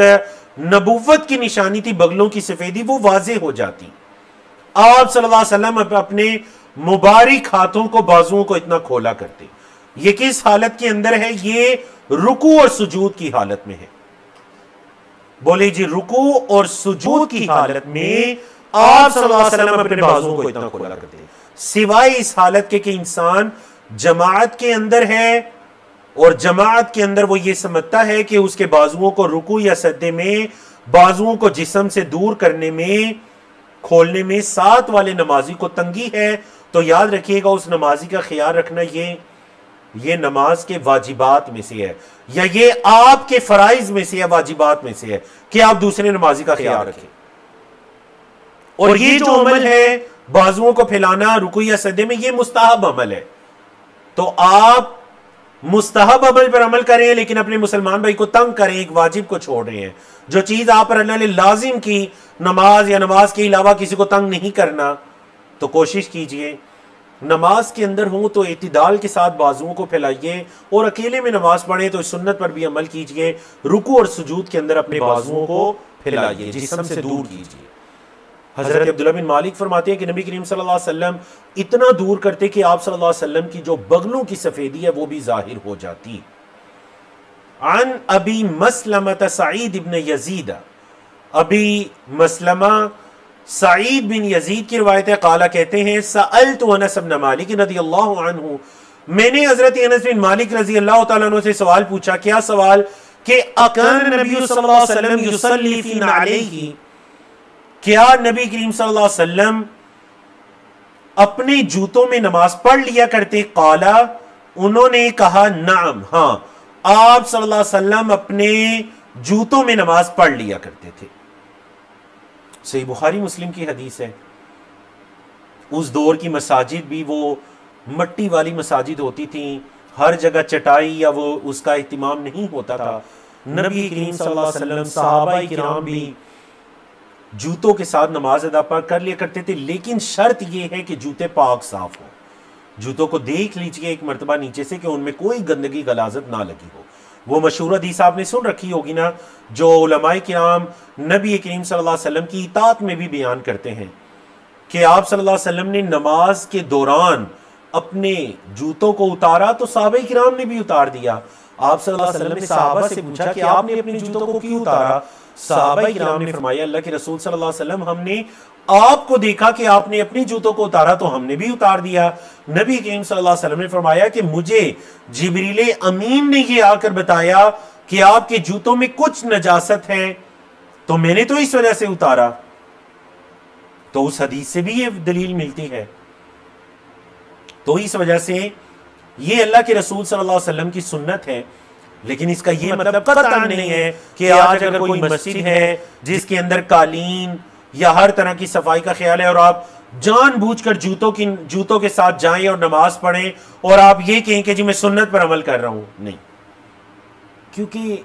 नबुव्वत की निशानी थी बगलों की सफेदी, वो वाज़ेह हो जाती। आप सल्लल्लाहु अलैहि वसल्लम अपने मुबारक हाथों को, बाजुओं को इतना खोला करते। ये किस हालत के अंदर है? ये रुकू और सुजूद की हालत में है। बोले जी, रुकू और सुजूद की हालत में आप सल्लल्लाहु अलैहि वसल्लम अपने बाजुओं को इतना खोला करते हैं, सिवाय इस हालत के कि इंसान जमात के अंदर है और जमात के अंदर वो ये समझता है कि उसके बाजुओं को रुकू या सजदे में, बाजुओं को जिस्म से दूर करने में, खोलने में साथ वाले नमाजी को तंगी है। तो याद रखिएगा, उस नमाजी का ख्याल रखना ये नमाज के वाजिबात में से है, या ये आपके फराइज में से है, वाजिबात में से है कि आप दूसरे नमाजी का ख्याल रखें। और ये जो अमल है बाजुओं को फैलाना रुकू या सजदे में, ये मुस्तहब अमल है। तो आप मुस्तहब अमल पर अमल करें, लेकिन अपने मुसलमान भाई को तंग करें, एक वाजिब को छोड़ रहे हैं। जो चीज आप पर अल्लाह ने लाजिम की, नमाज या नमाज के अलावा किसी को तंग नहीं करना, तो कोशिश कीजिए नमाज के अंदर हो तो इत्तिदाल के साथ बाजुओं को फैलाइए, और अकेले में नमाज पढ़े तो इस सुन्नत पर भी अमल कीजिए। रुकू और सुजूद के अंदर अपने बाजुओं को फैलाइए, जिस्म से दूर कीजिए। हजरत अब्दुल्लाह बिन मालिक फरमाते हैं कि नबी करीम सल्लल्लाहु अलैहि वसल्लम इतना दूर करते कि आप सल्लल्लाहु अलैहि वसल्लम की जो बगलों की सफेदी है वो भी जाहिर हो जाती। अन अबी मसलमत सईद इब्न यजीद, अबी मसलमा सईद बिन यजीद की रिवायत है, काला कहते हैं सअल्तु अनस इब्न मालिक रज़ियल्लाहु अन्हु, मैंने हजरत अनस बिन मालिक रज़ी अल्लाह तआला अन्हु से सवाल पूछा। क्या सवाल? कि अकान नबी सल्लल्लाहु अलैहि वसल्लम युसल्ली फी अलैहि, क्या नबी करीम सल्लल्लाहु अलैहि वसल्लम अपने जूतों में नमाज पढ़ लिया करते? काला, उन्होंने कहा नाम, हां, आप सल्लल्लाहु अलैहि वसल्लम अपने जूतों में नमाज पढ़ लिया करते थे। सही बुखारी मुस्लिम की हदीस है। उस दौर की मसाजिद भी वो मट्टी वाली मसाजिद होती थी, हर जगह चटाई या वो उसका इत्तिमाम नहीं होता था। नबी करीम सल्लल्लाहु अलैहि वसल्लम, सहाबा किराम भी जूतों के साथ नमाज अदा कर लिया करते थे, लेकिन शर्त यह है कि जूते पाक साफ हो। जूतों को देख लीजिए एक मरतबा नीचे से कि उनमें कोई गंदगी गलाजत ना लगी हो। वो मशहूर हदीस आपने सुन रखी होगी ना, जो उलमाए किराम नबी करीम सल्लल्लाहु अलैहि वसल्लम की इताअत में भी बयान करते हैं कि आप सल्लल्लाहु अलैहि वसल्लम ने नमाज के दौरान अपने जूतों को उतारा तो सहाबा किराम ने भी उतार दिया। आप सल्लल्लाहु अलैहि वसल्लम ने सहाबा से पूछा कि आपने अपने जूतों को क्यों उतारा? सहाबा किराम ने फरमाया, अल्लाह के रसूल सल्लल्लाहु अलैहि वसल्लम, हमने आपको देखा कि आपने अपने जूतों को उतारा तो हमने भी उतार दिया। नबी करीम सल्लल्लाहु अलैहि वसल्लम ने फरमाया कि मुझे जिब्रील अमीन ने यह आकर बताया कि आपके जूतों में कुछ नजासत है, तो मैंने तो इस वजह से उतारा। तो उस हदीस से भी ये दलील मिलती है। तो इस वजह से ये अल्लाह के रसूल सल्लल्लाहु अलैहि वसल्लम की सुन्नत है, लेकिन इसका ये मतलब कतई नहीं है कि आज अगर कोई मस्जिद है जिसके अंदर कालीन या हर तरह की सफाई का ख्याल है और आप जानबूझकर जूतों के साथ जाएं और नमाज पढ़ें और आप ये कहें कि जी मैं सुन्नत पर अमल कर रहा हूं, नहीं। क्योंकि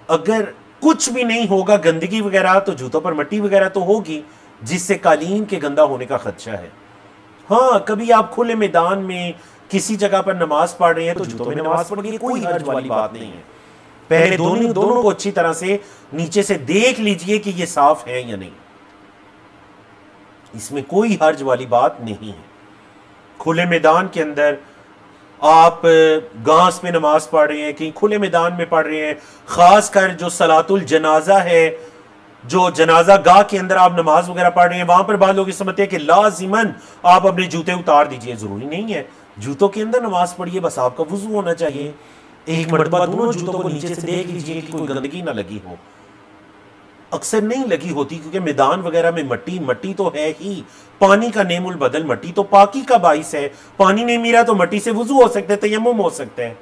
अगर कुछ भी नहीं होगा, गंदगी वगैरह, तो जूतों पर मट्टी वगैरह तो होगी, जिससे कालीन के गंदा होने का खदशा है। हाँ, कभी आप खुले मैदान में किसी जगह पर नमाज पढ़ रहे हैं तो जूतों में नमाज पढ़िए, कोई हर्ज वाली बात नहीं है। पहले दोनों को अच्छी तरह से नीचे से देख लीजिए कि ये साफ है या नहीं, इसमें कोई हर्ज वाली बात नहीं है। खुले मैदान के अंदर आप घास पे नमाज पढ़ रहे हैं, कहीं खुले मैदान में पढ़ रहे हैं, खासकर जो सलातुल जनाजा है, जो जनाजा गाह के अंदर आप नमाज वगैरह पढ़ रहे हैं, वहां पर बाद लोग समझते हैं कि लाजिमन आप अपने जूते उतार दीजिए। जरूरी नहीं है, जूतों के अंदर नमाज पढ़िए, बस आपका वुजू होना चाहिए। एक मरतबा दोनों जूतों को नीचे से देख लीजिए कि कोई गंदगी ना लगी हो। अक्सर नहीं लगी होती क्योंकि मैदान वगैरह में मट्टी तो है ही, पानी का नेमुल बदल, मट्टी तो पाकी का बाइस है। पानी नहीं मिला तो मट्टी से वुजू हो सकते हैं, तयम्मुम हो सकते हैं।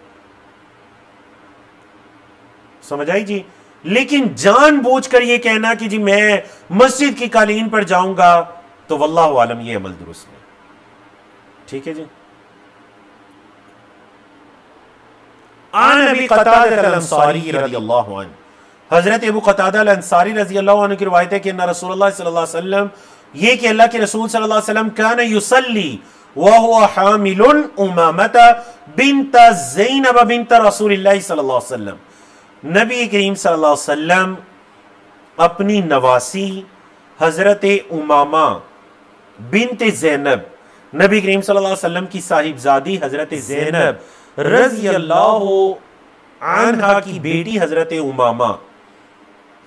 समझ आई जी? लेकिन जानबूझकर ये कहना कि जी मैं मस्जिद की कालीन पर जाऊंगा, तो वल्लाहु आलम ये अमल दुरुस्त नहीं। ठीक है जी। आन अबी क़तादा अल-अंसारी रज़ियल्लाहु अन्हु, हजरत अबू क़तादा अल-अंसारी रज़ियल्लाहु अन्हु की रिवायत है कि रसूलुल्लाह सल्लल्लाहु अलैहि वसल्लम, ये कि अल्लाह के रसूल सल्लल्लाहु अलैहि वसल्लम कान युसल्ली व हुवा हामिलुन उमामता बिन्त ज़ैनब बिन्त रसूलिल्लाह सल्लल्लाहु अलैहि वसल्लम, नबी करीम सल्लल्लाहु अलैहि वसल्लम अपनी नवासी हजरत उमामा बिन्त ज़ैनब नबी करीम सल्लल्लाहु अलैहि वसल्लम की साहिबजादी हजरत ज़ैनब रज़ी अल्लाह अन्हा की बेटी हजरत उमामा,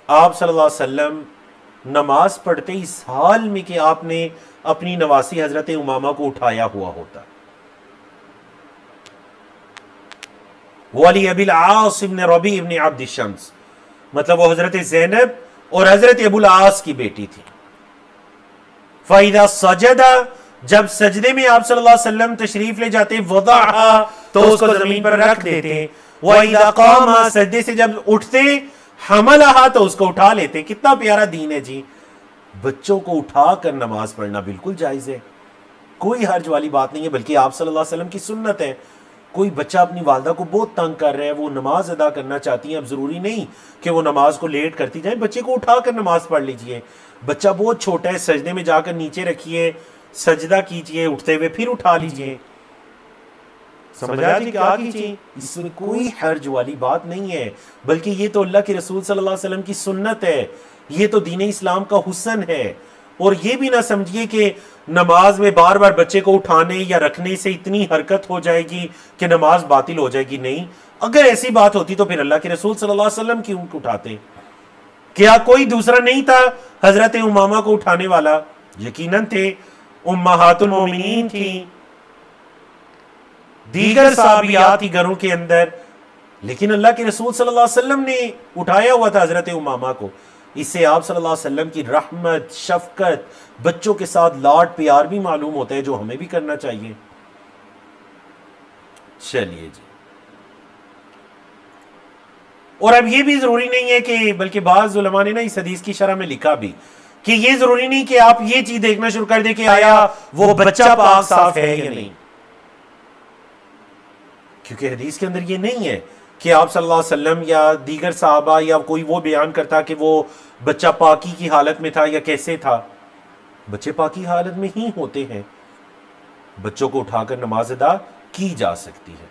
आप सल्लल्लाहु अलैहि वसल्लम नमाज पढ़ते इस हाल में कि आपने अपनी नवासी हजरत उमामा को उठाया हुआ होता। वली अबिल आस इब्न रबी इब्न अब्द शम्स, मतलब वो हजरत ज़ैनब और हजरत अबुल आस की बेटी थी। फ़ाइदा सजदा, जब सजदे में आप सल्लल्लाहु अलैहि वसल्लम तशरीफ ले जाते, वदाहा, तो उसको जमीन पर रख देते। वइदा कामा, सजदे से जब उठते, हमलहा, तो उसको उठा लेते। कितना प्यारा दीन है जी। बच्चों को उठा कर नमाज पढ़ना बिल्कुल जायज है, कोई हर्ज वाली बात नहीं है, बल्कि आप सल्लल्लाहु अलैहि वसल्लम की सुन्नत है। कोई बच्चा अपनी वालदा को बहुत तंग कर रहा है, वो नमाज अदा करना चाहती है, अब जरूरी नहीं कि वो नमाज को लेट करती जाए, बच्चे को उठा कर नमाज पढ़ लीजिए। बच्चा बहुत छोटा है, सजदे में जाकर नीचे रखिए, सजदा कीजिए, उठते हुए फिर उठा लीजिए। समझ आ जी, क्या कीजिए, इसमें कोई हर्ज वाली बात नहीं है, बल्कि ये तो अल्लाह के रसूल सल्लल्लाहु अलैहि वसल्लम की सुन्नत है, ये तो दीन इस्लाम का हुस्न है। और ये भी ना समझिए कि नमाज में बार बार बच्चे को उठाने या रखने से इतनी हरकत हो जाएगी कि नमाज बातिल हो जाएगी। नहीं, अगर ऐसी बात होती तो फिर अल्लाह के रसूल सल्लल्लाहु अलैहि वसल्लम क्यों उठाते? क्या कोई दूसरा नहीं था हजरत उमामा को उठाने वाला? यकीनन थे, उम्महातुल मोमिनीन थी, दीगर साहबियात थी घरों के अंदर, लेकिन अल्लाह के रसूल सल्लल्लाहु अलैहि वसल्लम ने उठाया हुआ था हजरत उमामा को। इससे आप सल्लल्लाहु अलैहि वसल्लम की रहमत, शफकत, बच्चों के साथ लाड प्यार भी मालूम होता है, जो हमें भी करना चाहिए। चलिए जी, और अब ये भी जरूरी नहीं है कि, बल्कि बाज़ उलमा ने ना इस हदीस की शरह में लिखा भी कि ये जरूरी नहीं कि आप ये चीज देखना शुरू कर दे कि आया वो बच्चा पाक साफ है या नहीं, क्योंकि हदीस के अंदर ये नहीं है कि आप सल्लल्लाहु अलैहि वसल्लम या दीगर साहबा या कोई वो बयान करता कि वो बच्चा पाकी की हालत में था या कैसे था। बच्चे पाकी हालत में ही होते हैं, बच्चों को उठाकर नमाज अदा की जा सकती है।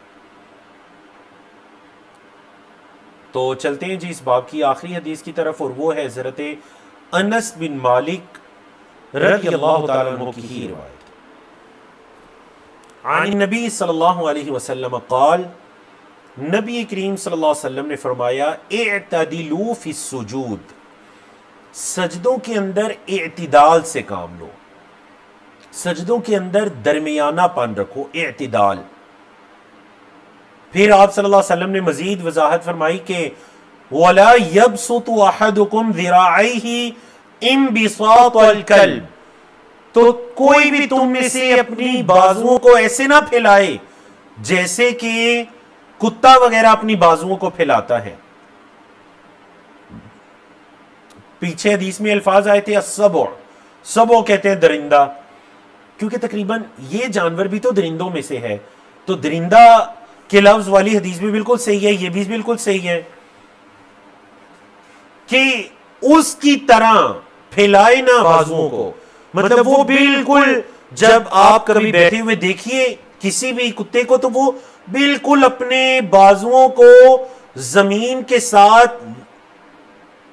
तो चलते हैं जी इस बाब की आखिरी हदीस की तरफ, और वो है हज़रत अनस बिन मालिक रज़ियल्लाहु ताला अन्हु की ही रिवायत। आन नबी सल्लल्लाहु अलैहि वसल्लम क़ाल, नबी करीम सल्लल्लाहु अलैहि वसल्लम ने फरमाया, इअ्तदिलू फिस सुजूद, सजदों के अंदर इअ्तिदाल से काम लो, सजदों के अंदर दरमियानापन रखो, इअ्तिदाल। फिर आप सल्लल्लाहु अलैहि वसल्लम ने मजीद वजाहत फरमाई कि वला यबसुतु अहदुकुम ज़िराइही इंबिसातल कल्ब, तो कोई भी तुम में से अपनी बाजुओं को ऐसे ना फैलाए जैसे कि कुत्ता वगैरह अपनी बाजुओं को फैलाता है। पीछे हदीस में अल्फाज आए थे सबो, सबो कहते हैं दरिंदा, क्योंकि तकरीबन ये जानवर भी तो दरिंदों में से है, तो दरिंदा के लफ्ज वाली हदीस भी बिल्कुल सही है, ये भी बिल्कुल सही है कि उसकी तरह फैलाए ना बाजुओं को, मतलब वो बिल्कुल, जब आप कभी बैठे हुए देखिए किसी भी कुत्ते को, तो वो बिल्कुल अपने बाजुओं को जमीन के साथ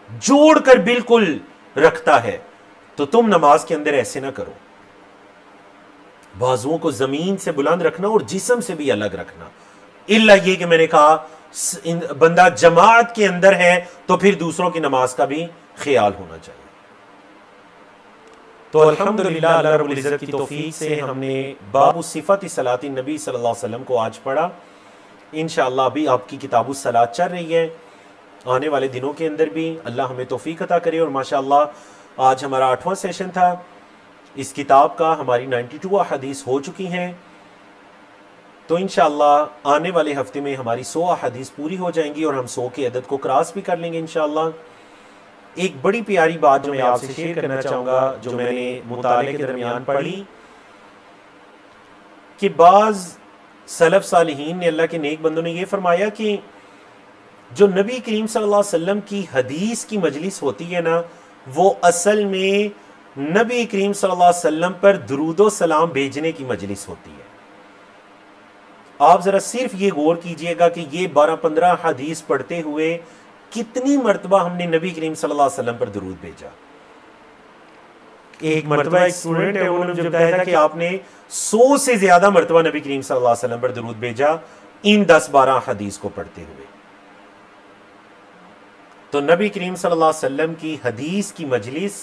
जोड़कर बिल्कुल रखता है। तो तुम नमाज के अंदर ऐसे ना करो, बाजुओं को जमीन से बुलंद रखना और जिस्म से भी अलग रखना। इल्ला ये कि मैंने कहा बंदा जमात के अंदर है तो फिर दूसरों की नमाज का भी ख्याल होना चाहिए। तो अल्हम्दुलिल्लाह अल्लाह रब्बुल इज्जत की तौफीक से हमने बाबु सिफत सलाती नबी सल्लल्लाहु अलैहि वसल्लम को आज पढ़ा। इंशाअल्लाह अभी आपकी किताबुस सलात चल रही है, आने वाले दिनों के अंदर भी अल्लाह हमें तौफीक अता करे। और माशाअल्लाह आज हमारा 8वां सेशन था इस किताब का, हमारी 92 हदीस हो चुकी हैं। तो इंशाअल्लाह आने वाले हफ्ते में हमारी 100 हदीस पूरी हो जाएंगी और हम 100 के अदद को क्रॉस भी कर लेंगे इंशाअल्लाह। एक बड़ी प्यारी बात जो मैं आपसे शेयर करना चाहूँगा, जो मैंने मुताले के दरमियान पढ़ी, कि बाज़ सलफ सालिहीन ने, अल्लाह के नेक बंदों ने यह फरमाया कि जो नबी करीम सल्लल्लाहु अलैहि वसल्लम की हदीस की मजलिस होती है ना, वो असल में नबी करीम सल्लल्लाहु अलैहि वसल्लम पर दुरूदो सलाम भेजने की मजलिस होती है। आप जरा सिर्फ ये गौर कीजिएगा कि ये 12-15 हदीस पढ़ते हुए कितनी मर्तबा हमने नबी करीम सल्लल्लाहु अलैहि वसल्लम पर दुरूद भेजा। एक मरतबा एक स्टूडेंट है, उन्होंने मुझे बताया था कि आपने 100 से ज्यादा मरतबा नबी करीम सल्लल्लाहु अलैहि वसल्लम पर दरूद भेजा इन 10-12 हदीस को पढ़ते हुए। तो नबी करीम सल्लल्लाहु अलैहि वसल्लम की हदीस की मजलिस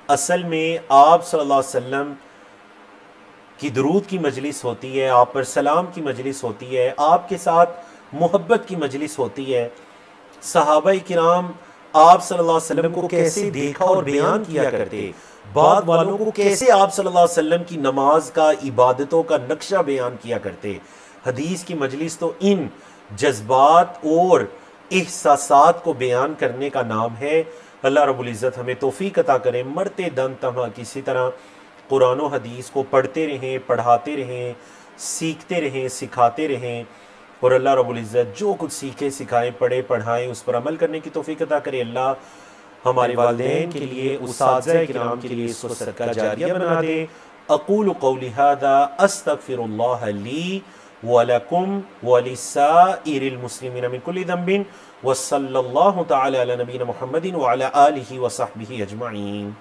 असल में आप सल्लल्लाहु अलैहि वसल्लम की दरूद की मजलिस होती है, आप पर सलाम की मजलिस होती है, आपके साथ मोहब्बत की मजलिस होती है। सहाबा किराम आप सल्लल्लाहु अलैहि वसल्लम को कैसे देखा और बयान किया करते, बाद वालों को कैसे आप सल्लल्लाहु अलैहि वसल्लम की नमाज का, इबादतों का नक्शा बयान किया करते। हदीस की मजलिस तो इन जज्बात और एहसासात को बयान करने का नाम है। अल्लाह रब्बुल इज़्ज़त हमें तौफीक अता करे, मरते दम तक किसी तरह कुरान और हदीस को पढ़ते रहें, पढ़ाते रहें, सीखते रहें, सिखाते रहें, और अल्लाह रब्बुल इज़्ज़त जो कुछ सीखे सिखाएं, पढ़े पढ़ाएं, उस पर अमल करने की तौफीक अता करे। अल्लाह हमारे वालिदैन के लिए, उस्ताज़ किराम के लिए इसको सदका जारिया बना दे। अक़ूलु क़ौली हाज़ा अस्तग़फ़िरुल्लाह ली व लकुम व लिस्साइरिल मुस्लिमीन मिन कुल्लि ज़ंबिन व सल्लल्लाहु तआला अला नबीना मुहम्मदिन व अला आलिहि व सहबिहि अजमईन।